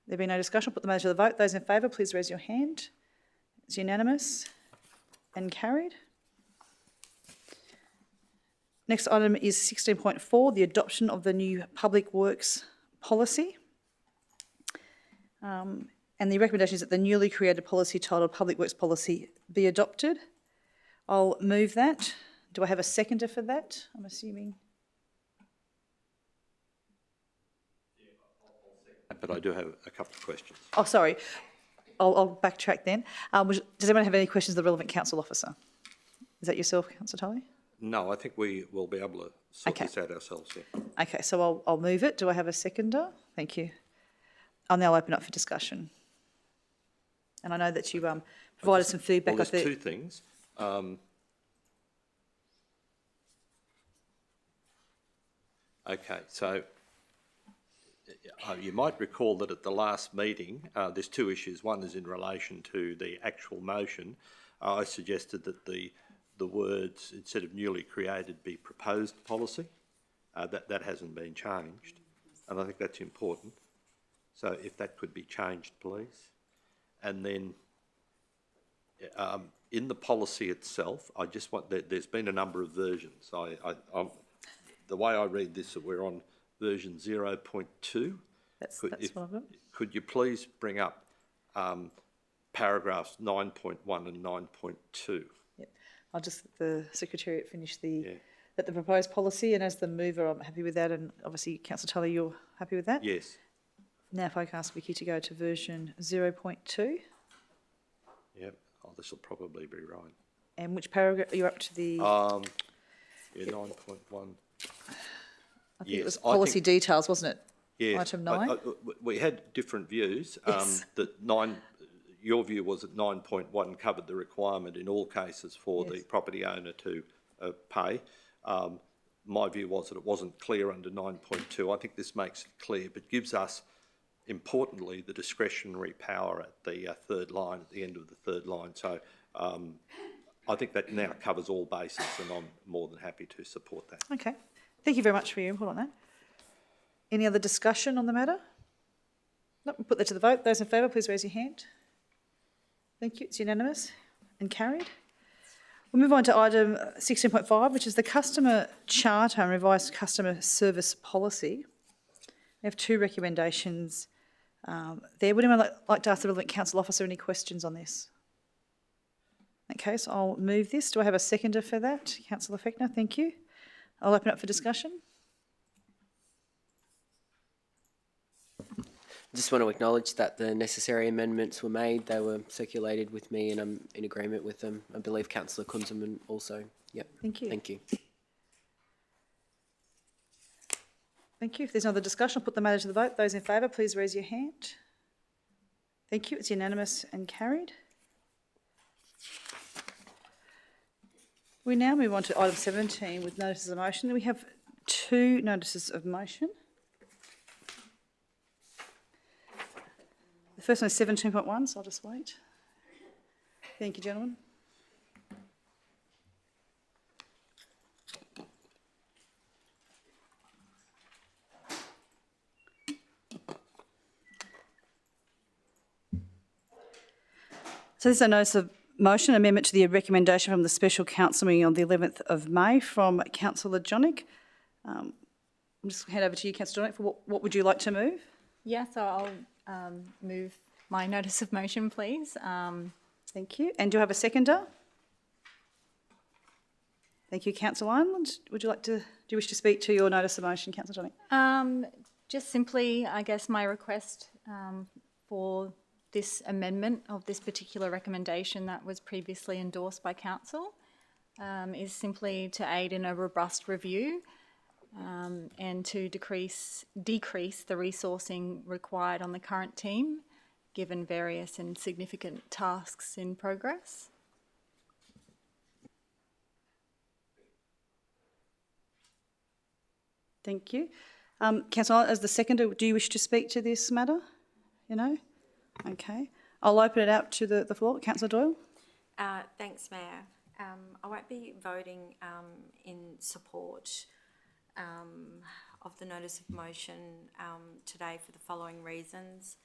There be no discussion. I'll put the matter to the vote. Those in favour, please raise your hand. It's unanimous and carried. Next item is 16.4, the adoption of the new Public Works policy. And the recommendation is that the newly created policy titled Public Works Policy be adopted. I'll move that. Do I have a seconder for that? I'm assuming. But I do have a couple of questions. Oh, sorry. I'll backtrack then. Does anyone have any questions of the relevant council officer? Is that yourself, Councillor Tully? No, I think we will be able to sort this out ourselves here. Okay, so I'll move it. Do I have a seconder? Thank you. I'll now open up for discussion. And I know that you provided some feedback. Well, there's two things. Okay, so you might recall that at the last meeting, there's two issues. One is in relation to the actual motion. I suggested that the words, instead of newly created, be proposed policy. That hasn't been changed, and I think that's important. So if that could be changed, please. And then in the policy itself, I just want, there's been a number of versions. The way I read this, that we're on version 0.2. That's what I've got. Could you please bring up paragraphs 9.1 and 9.2? Yep. I'll just let the Secretariat finish the proposed policy, and as the mover, I'm happy with that, and obviously, Councillor Tully, you're happy with that? Yes. Now if I can ask Vicky to go to version 0.2. Yep. Oh, this will probably be right. And which paragraph, you're up to the... 9.1. I think it was policy details, wasn't it? Yes. Item 9. We had different views. Yes. Your view was that 9.1 covered the requirement in all cases for the property owner to pay. My view was that it wasn't clear under 9.2. I think this makes it clear, but gives us, importantly, the discretionary power at the third line, at the end of the third line. So I think that now covers all bases, and I'm more than happy to support that. Okay. Thank you very much for your input on that. Any other discussion on the matter? No, we'll put that to the vote. Those in favour, please raise your hand. Thank you. It's unanimous and carried. We'll move on to item 16.5, which is the Customer Charter and Revised Customer Service Policy. We have two recommendations there. Would anyone like to ask the relevant council officer any questions on this? In that case, I'll move this. Do I have a seconder for that? Councillor Fechner, thank you. I'll open up for discussion. I just want to acknowledge that the necessary amendments were made. They were circulated with me and I'm in agreement with them. I believe Councillor Kunzelman also. Yep. Thank you. Thank you. Thank you. If there's no other discussion, I'll put the matter to the vote. Those in favour, please raise your hand. Thank you. It's unanimous and carried. We now move on to item 17 with notices of motion. We have two notices of motion. The first one is 17.1, so I'll just wait. Thank you, gentlemen. So this is a notice of motion, amendment to the recommendation from the special council meeting on the 11th of May from Councillor Johnnick. I'll just hand over to you, Councillor Johnnick, for what would you like to move? Yeah, so I'll move my notice of motion, please. Thank you. And do you have a seconder? Thank you, Councillor Ireland. Would you like to, do you wish to speak to your notice of motion, Councillor Johnnick? Just simply, I guess, my request for this amendment of this particular recommendation that was previously endorsed by council is simply to aid in a robust review and to decrease the resourcing required on the current team, given various and significant tasks in progress. Thank you. Councillor, as the seconder, do you wish to speak to this matter? You know? Okay. I'll open it out to the floor. Councillor Doyle? Thanks, Mayor. I won't be voting in support of the notice of motion today for the following reasons.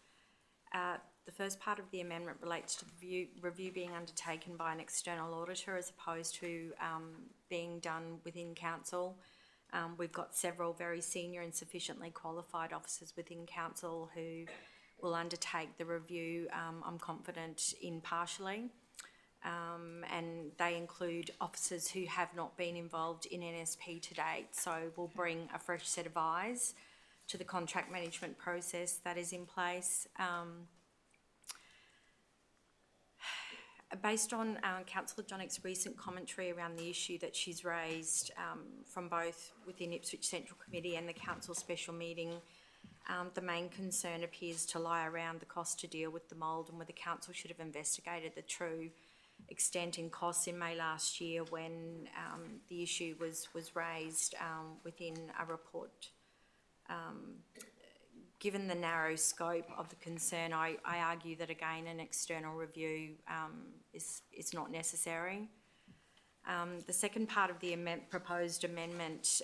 The first part of the amendment relates to the review being undertaken by an external auditor as opposed to being done within council. We've got several very senior and sufficiently qualified officers within council who will undertake the review, I'm confident, impartially. And they include officers who have not been involved in NSP to date, so we'll bring a fresh set of eyes to the contract management process that is in place. Based on Councillor Johnnick's recent commentary around the issue that she's raised from both within Ipswich Central Committee and the Council Special Meeting, the main concern appears to lie around the cost to deal with the mould and whether Council should have investigated the true extent in costs in May last year when the issue was raised within a report. Given the narrow scope of the concern, I argue that again an external review is not necessary. The second part of the proposed amendment,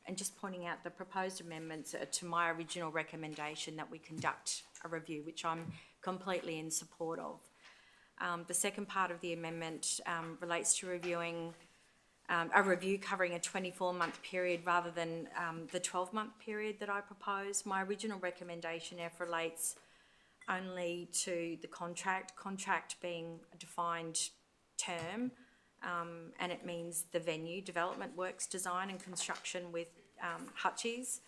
and just pointing out the proposed amendments are to my original recommendation that we conduct a review, which I'm completely in support of. The second part of the amendment relates to reviewing a review covering a 24-month period rather than the 12-month period that I propose. My original recommendation relates only to the contract being a defined term, and it means the venue, development works, design and construction with Hutchies.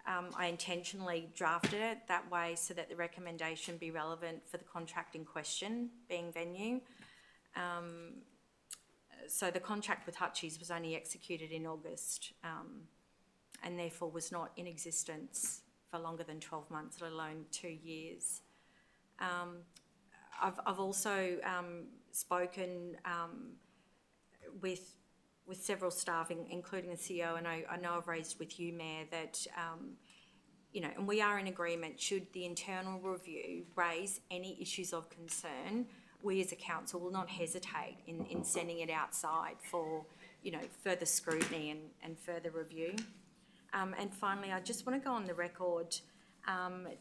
I intentionally drafted it that way so that the recommendation be relevant for the contract in question, being venue. So the contract with Hutchies was only executed in August and therefore was not in existence for longer than 12 months, let alone 2 years. I've also spoken with several staff, including the CEO, and I know I've raised with you, Mayor, that, you know, and we are in agreement, should the internal review raise any issues of concern, we as a council will not hesitate in sending it outside for, you know, further scrutiny and further review. And finally, I just want to go on the record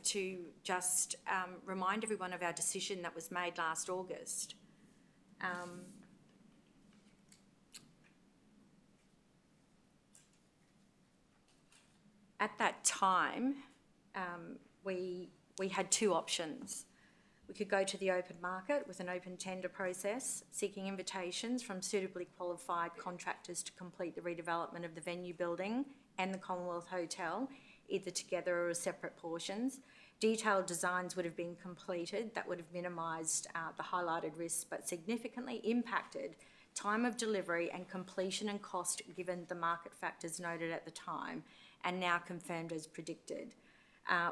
to just remind everyone of our decision that was made last August. At that time, we had two options. We could go to the open market with an open tender process, seeking invitations from suitably qualified contractors to complete the redevelopment of the venue building and the Commonwealth Hotel, either together or as separate portions. Detailed designs would have been completed that would have minimised the highlighted risks, but significantly impacted time of delivery and completion and cost given the market factors noted at the time and now confirmed as predicted.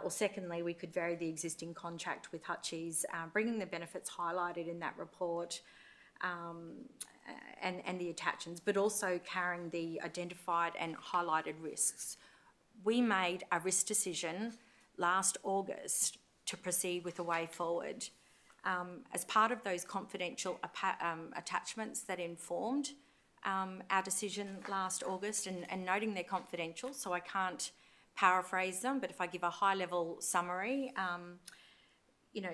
Or secondly, we could vary the existing contract with Hutchies, bringing the benefits highlighted in that report and the attachments, but also carrying the identified and highlighted risks. We made a risk decision last August to proceed with a way forward. As part of those confidential attachments that informed our decision last August, and noting they're confidential, so I can't paraphrase them, but if I give a high-level summary, you know,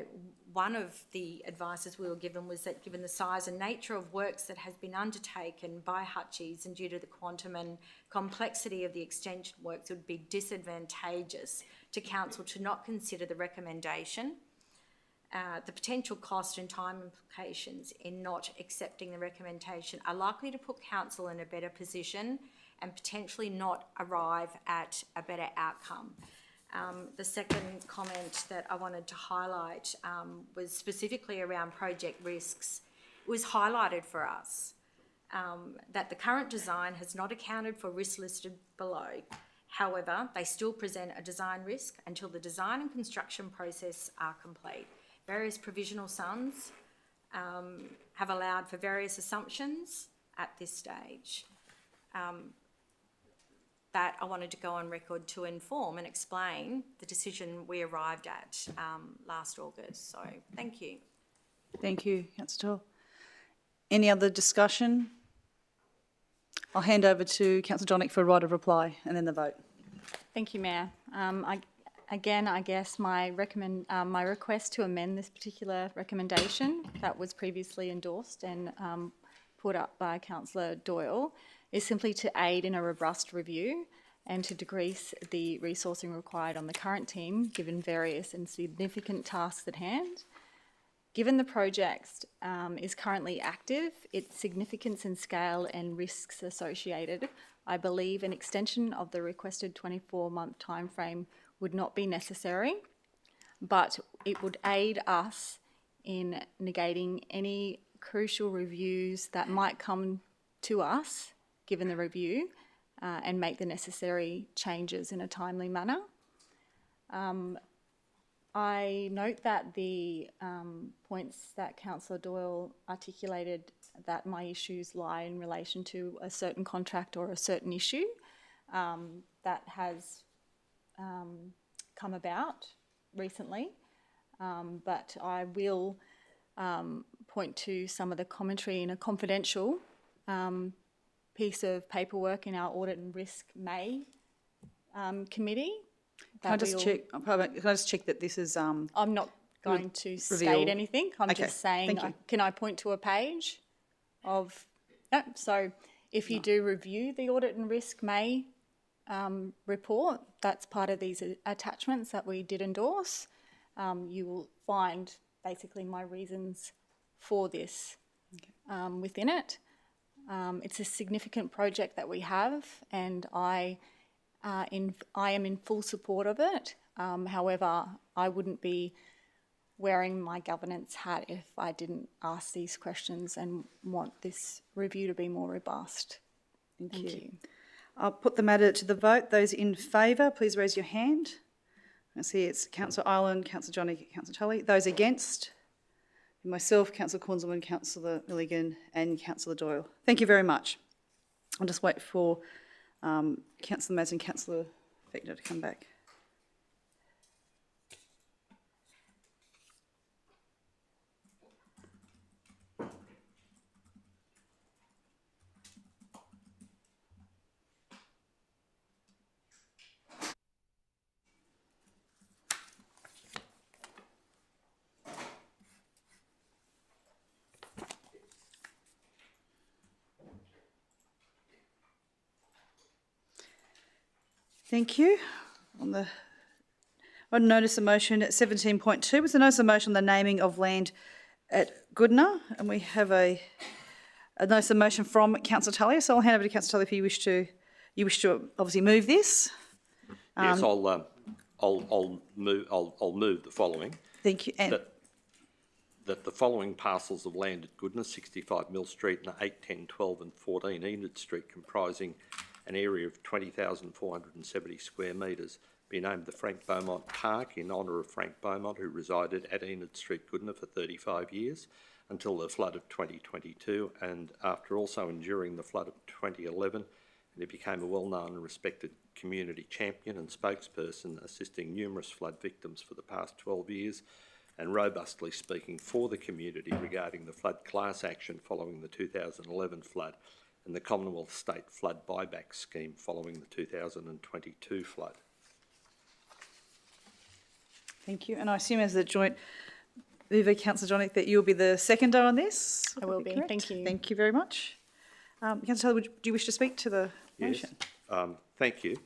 one of the advices we were given was that given the size and nature of works that has been undertaken by Hutchies and due to the quantum and complexity of the extension works, it would be disadvantageous to council to not consider the recommendation. The potential cost and time implications in not accepting the recommendation are likely to put council in a better position and potentially not arrive at a better outcome. The second comment that I wanted to highlight was specifically around project risks. It was highlighted for us that the current design has not accounted for risks listed below. However, they still present a design risk until the design and construction process are complete. Various provisional sums have allowed for various assumptions at this stage. That I wanted to go on record to inform and explain the decision we arrived at last August. So thank you. Thank you, Councillor Doyle. Any other discussion? I'll hand over to Councillor Jonick for a right of reply and then the vote. Thank you, Mayor. I guess my request to amend this particular recommendation that was previously endorsed and put up by Councillor Doyle is simply to aid in a robust review and to decrease the resourcing required on the current team, given various and significant tasks at hand. Given the project is currently active, its significance and scale and risks associated, I believe an extension of the requested 24-month timeframe would not be necessary, but it would aid us in negating any crucial reviews that might come to us given the review and make the necessary changes in a timely manner. I note that the points that Councillor Doyle articulated that my issues lie in relation to a certain contract or a certain issue that has come about recently, but I will point to some of the commentary in a confidential piece of paperwork in our Audit and Risk May committee. Can I just check that this is... I'm not going to reveal. state anything. I'm Okay, just saying, thank you. can I point to a page of... No, so if you do review the Audit and Risk May report, that's part of these attachments that we did endorse. You will find basically my reasons for this within it. It's a significant project that we have, and I am in full support of it. However, I wouldn't be wearing my governance hat if I didn't ask these questions and want this review to be more robust. Thank you. I'll put the matter to the vote. Those in favour, please raise your hand. I see it's Councillor Ireland, Councillor Johnny, Councillor Tully. Those against? Myself, Councillor Cornselman, Councillor Milligan and Councillor Doyle. Thank you very much. I'll just wait for Councillor Mads and Councillor Fechner to come back. Thank you. On notice of motion at 17.2 was the notice of motion on the naming of land at Goodna, and we have a notice of motion from Councillor Tullier. So I'll hand over to Councillor Tullier if you wish to obviously move this. Yes, I'll move the following. Thank you. And That the following parcels of land at Goodna, 65 Mill Street and 8, 10, 12 and 14 Enid Street, comprising an area of 20,470 square metres, be named the Frank Beaumont Park in honour of Frank Beaumont, who resided at Enid Street, Goodna for 35 years until the flood of 2022, and after also enduring the flood of 2011, and he became a well-known and respected community champion and spokesperson, assisting numerous flood victims for the past 12 years, and robustly speaking for the community regarding the flood class action following the 2011 flood and the Commonwealth State Flood Buyback Scheme following the 2022 flood. Thank you. And I assume as the joint mover, Councillor Johnnick, that you'll be the seconder on this? I will be. Correct? Thank you. Thank you very much. Councillor, do you wish to speak to the motion? Yes, thank you.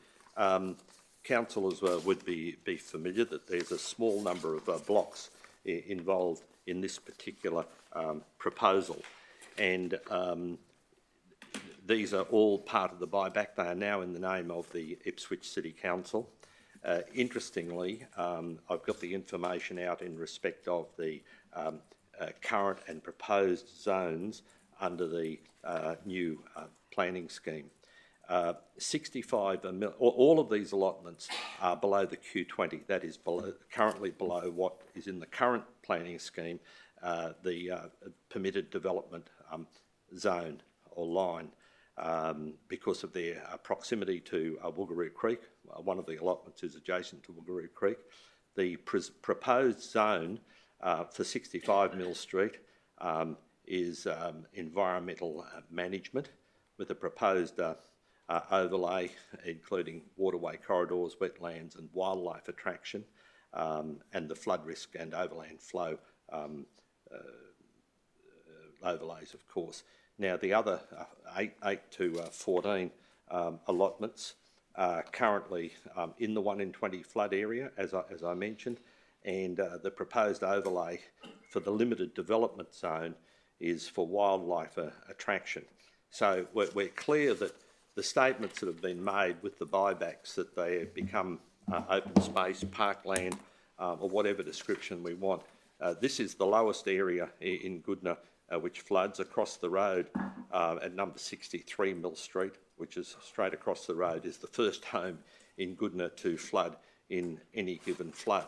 Councillors would be familiar that there's a small number of blocks involved in this particular proposal, and these are all part of the buyback. They are now in the name of the Ipswich City Council. Interestingly, I've got the information out in respect of the current and proposed zones under the new planning scheme. 65 all of these allotments are below the Q20, that is currently below what is in the current planning scheme, the permitted development zone or line, because of their proximity to Woogaroo Creek. One of the allotments is adjacent to Woogaroo Creek. The proposed zone for 65 Mill Street is environmental management, with a proposed overlay including waterway corridors, wetlands and wildlife attraction, and the flood risk and overland flow overlays, of course. Now, the other 8 to 14 allotments are currently in the 1 in 20 flood area, as I mentioned, and the proposed overlay for the limited development zone is for wildlife attraction. So we're clear that the statements that have been made with the buybacks, that they have become open space, parkland, or whatever description we want. This is the lowest area in Goodna which floods across the road at number 63 Mill Street, which is straight across the road, is the first home in Goodna to flood in any given flood.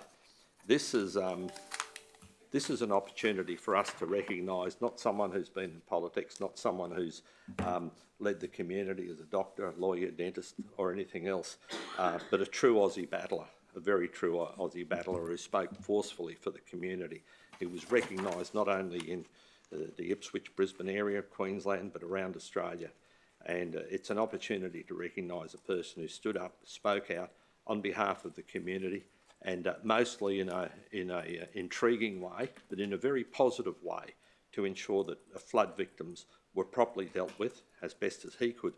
This is an opportunity for us to recognise not someone who's been in politics, not someone who's led the community as a doctor, a lawyer, dentist or anything else, but a true Aussie battler, a very true Aussie battler who spoke forcefully for the community. He was recognised not only in the Ipswich, Brisbane area of Queensland, but around Australia. And it's an opportunity to recognise a person who stood up, spoke out on behalf of the community, and mostly in a intriguing way, but in a very positive way, to ensure that flood victims were properly dealt with as best as he could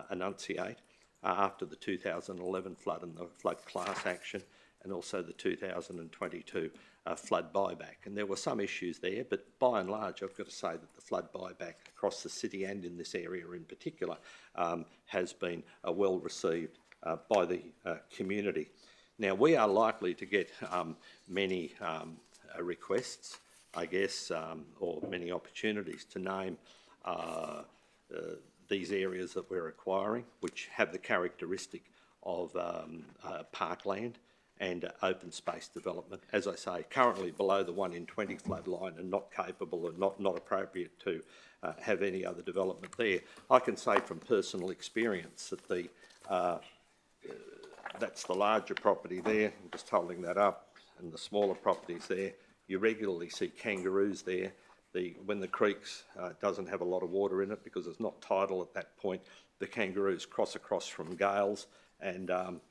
enunciate after the 2011 flood and the flood class action, and also the 2022 flood buyback. And there were some issues there, but by and large, I've got to say that the flood buyback across the city and in this area in particular has been well received by the community. Now, we are likely to get many requests, I guess, or many opportunities to name these areas that we're acquiring, which have the characteristic of parkland and open space development. As I say, currently below the 1 in 20 flood line and not capable and not appropriate to have any other development there. I can say from personal experience that that's the larger property there, I'm just holding that up, and the smaller properties there. You regularly see kangaroos there. When the creeks doesn't have a lot of water in it because it's not tidal at that point, the kangaroos cross across from Gales and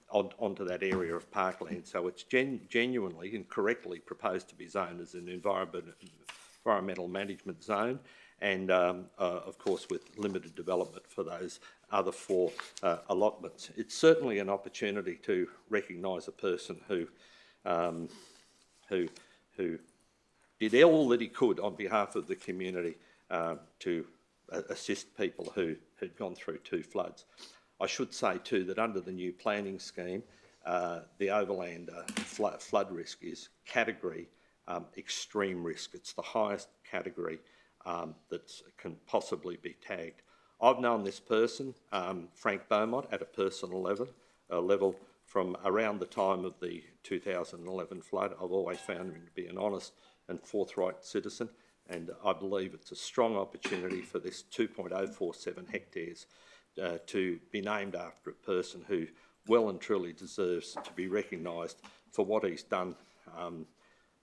onto that area of parkland. So it's genuinely and correctly proposed to be zoned as an environmental management zone, and of course with limited development for those other 4 allotments. It's certainly an opportunity to recognise a person who did all that he could on behalf of the community to assist people who had gone through 2 floods. I should say too that under the new planning scheme, the overland flood risk is category extreme risk. It's the highest category that can possibly be tagged. I've known this person, Frank Beaumont, at a personal level from around the time of the 2011 flood. I've always found him to be an honest and forthright citizen, and I believe it's a strong opportunity for this 2.047 hectares to be named after a person who well and truly deserves to be recognised for what he's done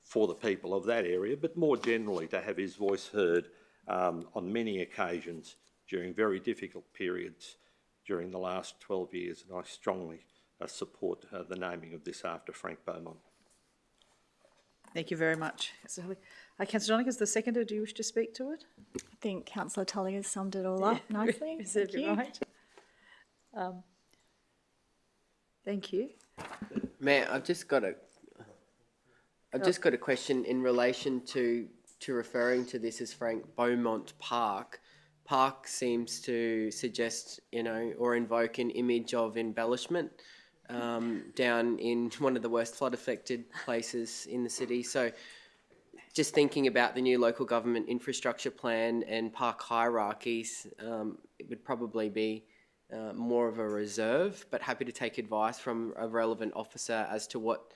for the people of that area, but more generally to have his voice heard on many occasions during very difficult periods during the last 12 years, and I strongly support the naming of this after Frank Beaumont. Thank you very much. Councillor Donegan is the seconder. Do you wish to speak to it? I think Councillor Tully has summed it all up nicely. Reserve your right. Thank you. Mayor, I've just got a question in relation to referring to this as Frank Beaumont Park. Park seems to suggest, or invoke an image of embellishment down in one of the worst flood-affected places in the city. So just thinking about the new local government infrastructure plan and park hierarchies, it would probably be more of a reserve, but happy to take advice from a relevant officer as to what,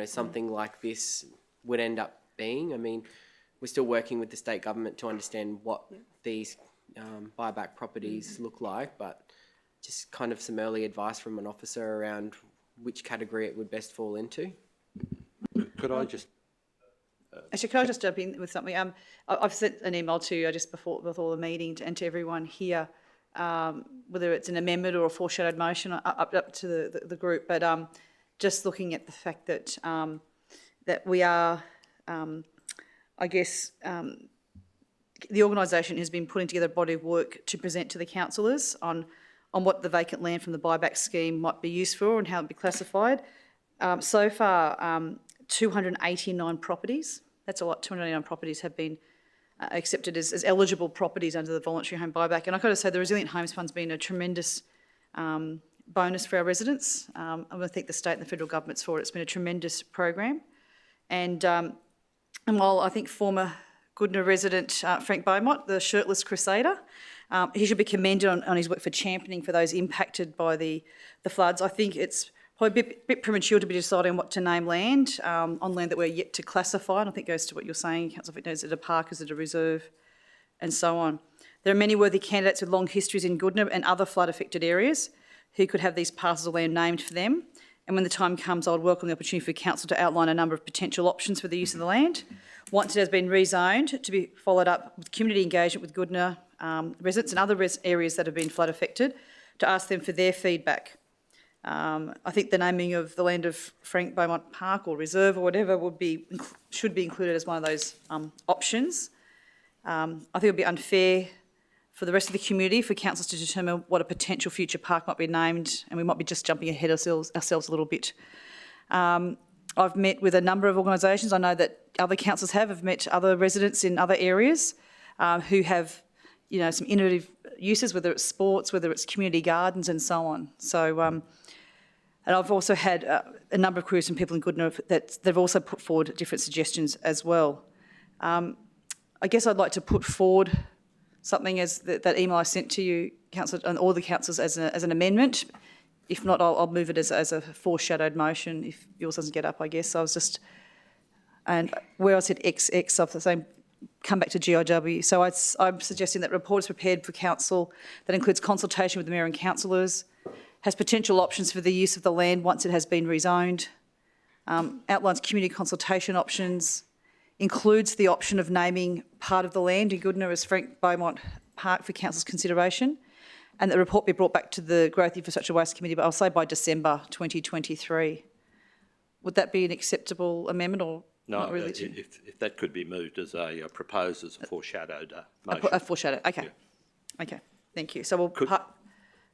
something like this would end up being. I mean, we're still working with the state government to understand what these buyback properties look like, but just kind of some early advice from an officer around which category it would best fall into. Could I just... Actually, can I just jump in with something? I've sent an email to you just before the meeting and to everyone here, whether it's an amendment or a foreshadowed motion, up to the group, but just looking at the fact that that we are, I guess, the organisation has been putting together a body of work to present to the councillors on what the vacant land from the buyback scheme might be used for and how it would be classified. So far, 289 properties, that's a lot, 289 properties have been accepted as eligible properties under the voluntary home buyback. And I've got to say the Resilient Homes Fund's been a tremendous bonus for our residents. I want to thank the state and the federal governments for it. It's been a tremendous program. And while I think former Goodna resident Frank Beaumont, the shirtless crusader, he should be commended on his work for championing for those impacted by the floods. I think it's probably a bit premature to be deciding what to name land on land that we're yet to classify, and I think it goes to what you're saying, Councillor Fittner, is it a park, is it a reserve, and so on. There are many worthy candidates with long histories in Goodna and other flood-affected areas who could have these parcels of land named for them, and when the time comes, I would welcome the opportunity for Council to outline a number of potential options for the use of the land. Once it has been rezoned, to be followed up with community engagement with Goodna residents and other areas that have been flood affected to ask them for their feedback. I think the naming of the land of Frank Beaumont Park or Reserve or whatever should be included as one of those options. I think it would be unfair for the rest of the community for councils to determine what a potential future park might be named, and we might be just jumping ahead ourselves a little bit. I've met with a number of organisations. I know that other councils have met other residents in other areas who have, some innovative uses, whether it's sports, whether it's community gardens and so on. So, and I've also had a number of queries from people in Goodna that they've also put forward different suggestions as well. I guess I'd like to put forward something as that email I sent to you, Councillor, and all the councillors as an amendment. If not, I'll move it as a foreshadowed motion if yours doesn't get up, I guess. I was just, and where I said XX, I've saying come back to GIW. So I'm suggesting that report is prepared for council that includes consultation with the mayor and councillors, has potential options for the use of the land once it has been rezoned, outlines community consultation options, includes the option of naming part of the land in Goodna as Frank Beaumont Park for council's consideration, and the report be brought back to the Growth Infrastructure Waste Committee, but I'll say by December 2023. Would that be an acceptable amendment or not really? If that could be moved as proposed as a foreshadowed motion. A foreshadow, okay. Yeah. Okay, Thank you. So we'll...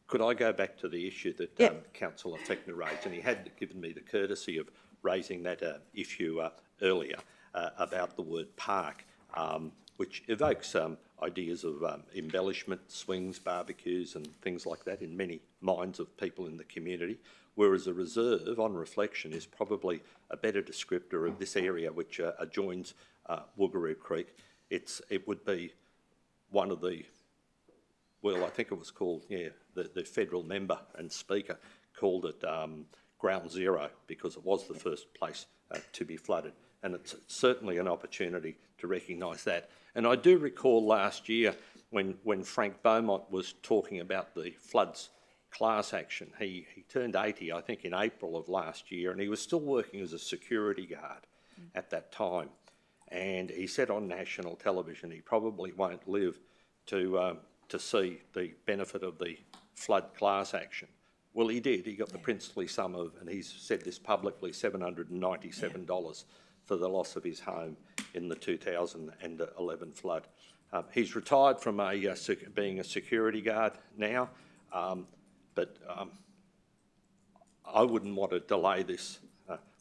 Could I go back to the issue that Yeah. Councillor Fechner raised? And he had given me the courtesy of raising that issue earlier about the word park, which evokes ideas of embellishment, swings, barbecues and things like that in many minds of people in the community, whereas a reserve, on reflection, is probably a better descriptor of this area which adjoins Woogaroo Creek. It would be one of the... Well, I think it was called, the federal member and speaker called it ground zero because it was the first place to be flooded. And it's certainly an opportunity to recognise that. And I do recall last year when Frank Beaumont was talking about the floods class action. He turned 80, I think, in April of last year, and he was still working as a security guard at that time. And he said on national television he probably won't live to see the benefit of the flood class action. Well, he did. He got the princely sum of, and he's said this publicly, $797 for the loss of his home in the 2011 flood. He's retired from being a security guard now, but I wouldn't want to delay this,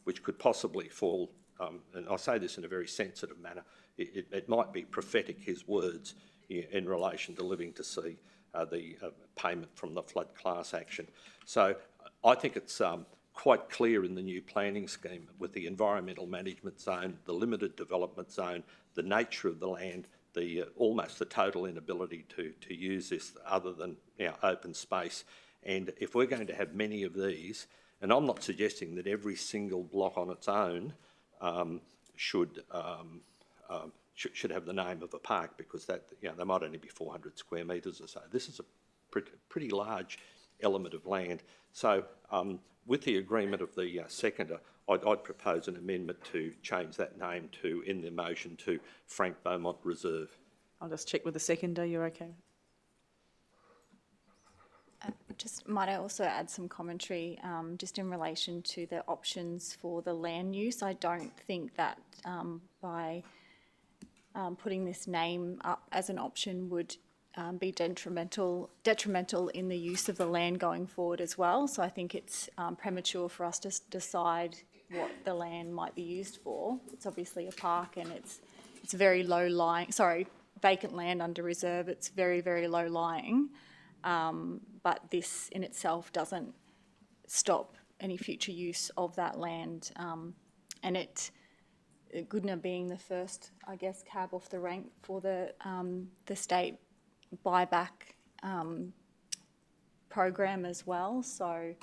which could possibly fall, and I say this in a very sensitive manner, it might be prophetic, his words, in relation to living to see the payment from the flood class action. So I think it's quite clear in the new planning scheme with the environmental management zone, the limited development zone, the nature of the land, almost the total inability to use this other than open space. And if we're going to have many of these, and I'm not suggesting that every single block on its own should have the name of a park, because that they might only be 400 square metres or so. This is a pretty large element of land. So with the agreement of the seconder, I'd propose an amendment to change that name in the motion to Frank Beaumont Reserve. I'll just check with the seconder. You're okay? Might I also add some commentary just in relation to the options for the land use? I don't think that by putting this name up as an option would be detrimental in the use of the land going forward as well. So I think it's premature for us to decide what the land might be used for. It's obviously a park and it's very low lying, vacant land under reserve. It's very, very low lying. But this in itself doesn't stop any future use of that land. And Goodna being the first, I guess, cab off the rank for the state buyback program as well. So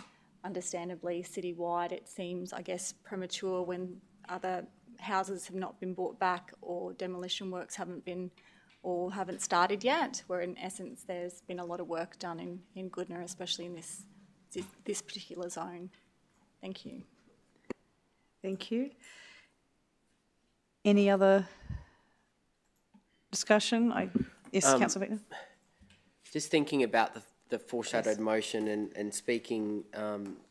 understandably, citywide, it seems, I guess, premature when other houses have not been bought back or demolition works haven't started yet, where in essence there's been a lot of work done in Goodna, especially in this particular zone. Thank you. Thank you. Any other discussion? Yes, Councillor Fechner. Just thinking about the foreshadowed motion and speaking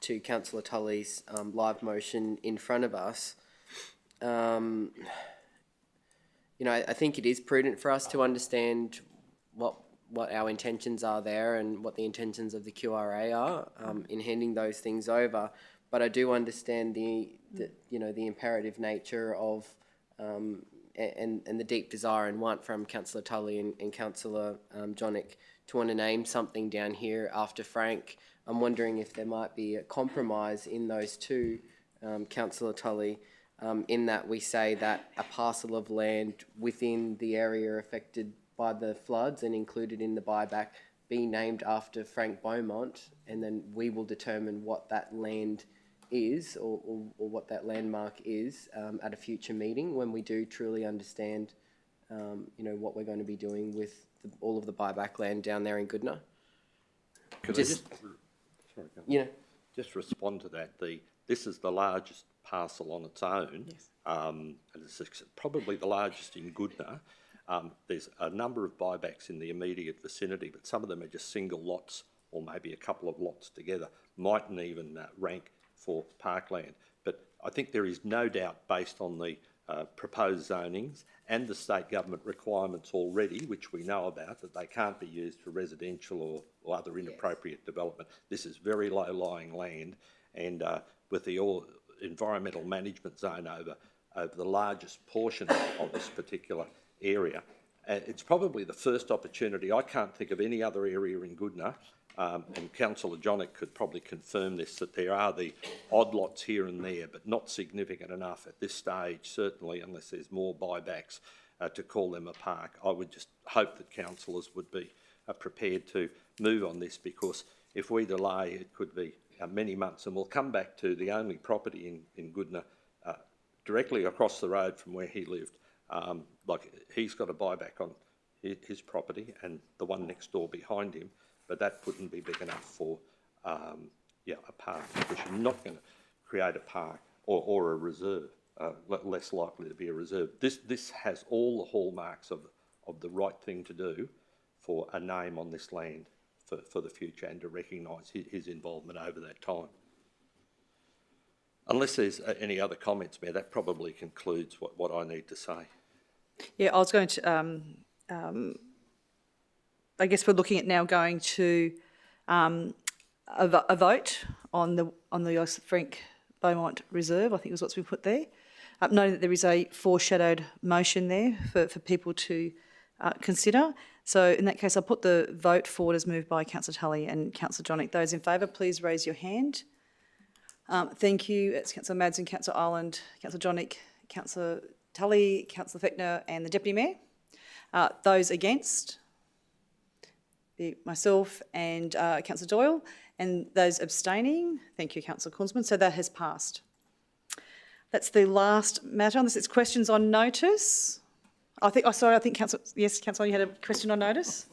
to Councillor Tully's live motion in front of us, I think it is prudent for us to understand what our intentions are there and what the intentions of the QRA are in handing those things over. But I do understand the imperative nature of and the deep desire and want from Councillor Tully and Councillor Johnnick to want to name something down here after Frank. I'm wondering if there might be a compromise in those two, Councillor Tully, in that we say that a parcel of land within the area affected by the floods and included in the buyback be named after Frank Beaumont, and then we will determine what that land is or what that landmark is at a future meeting when we do truly understand what we're going to be doing with all of the buyback land down there in Goodna. Could I just respond to that? This is the largest parcel on its own. Yes. And it's probably the largest in Goodna. There's a number of buybacks in the immediate vicinity, but some of them are just single lots or maybe a couple of lots together, mightn't even rank for parkland. But I think there is no doubt, based on the proposed zonings and the state government requirements already, which we know about, that they can't be used for residential or other inappropriate development. This is very low-lying land, and with the environmental management zone over the largest portion of this particular area, it's probably the first opportunity. I can't think of any other area in Goodna, and Councillor Johnnick could probably confirm this, that there are the odd lots here and there, but not significant enough at this stage, certainly, unless there's more buybacks, to call them a park. I would just hope that councillors would be prepared to move on this, because if we delay, it could be many months. And we'll come back to the only property in Goodna directly across the road from where he lived. Like, he's got a buyback on his property and the one next door behind him, but that wouldn't be big enough for a park, because you're not going to create a park or a reserve, less likely to be a reserve. This has all the hallmarks of the right thing to do for a name on this land for the future, and to recognise his involvement over that time. Unless there's any other comments, Mayor, that probably concludes what I need to say. Yeah, I was going to, I guess we're looking at now going to a vote on the Joseph Frank Beaumont Reserve, I think was what's been put there. Noting that there is a foreshadowed motion there for people to consider. So in that case, I'll put the vote forward as moved by Councillor Tully and Councillor Johnnick. Those in favour, please raise your hand. Thank you. It's Councillor Madsen, Councillor Ireland, Councillor Johnnick, Councillor Tully, Councillor Fechner and the Deputy Mayor. Those against? Myself and Councillor Doyle. And those abstaining? Thank you, Councillor Kunzman. So that has passed. That's the last matter, unless it's questions on notice. I think Councillor, yes, Councillor, you had a question on notice?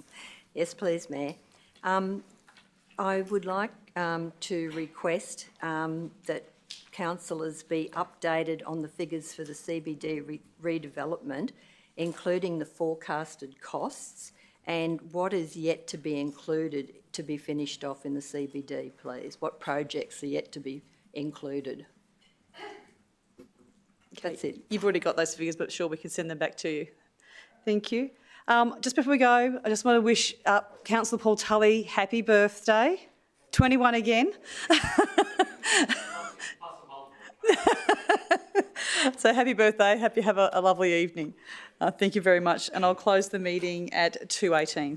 Yes, please, Mayor. I would like to request that councillors be updated on the figures for the CBD redevelopment, including the forecasted costs and what is yet to be included to be finished off in the CBD, please. What projects are yet to be included? Okay. That's it. You've already got those figures, but sure, we can send them back to you. Thank you. Just before we go, I just want to wish Councillor Paul Tully happy birthday. 21 again. So happy birthday. Hope you have a lovely evening. Thank you very much. And I'll close the meeting at 2:18.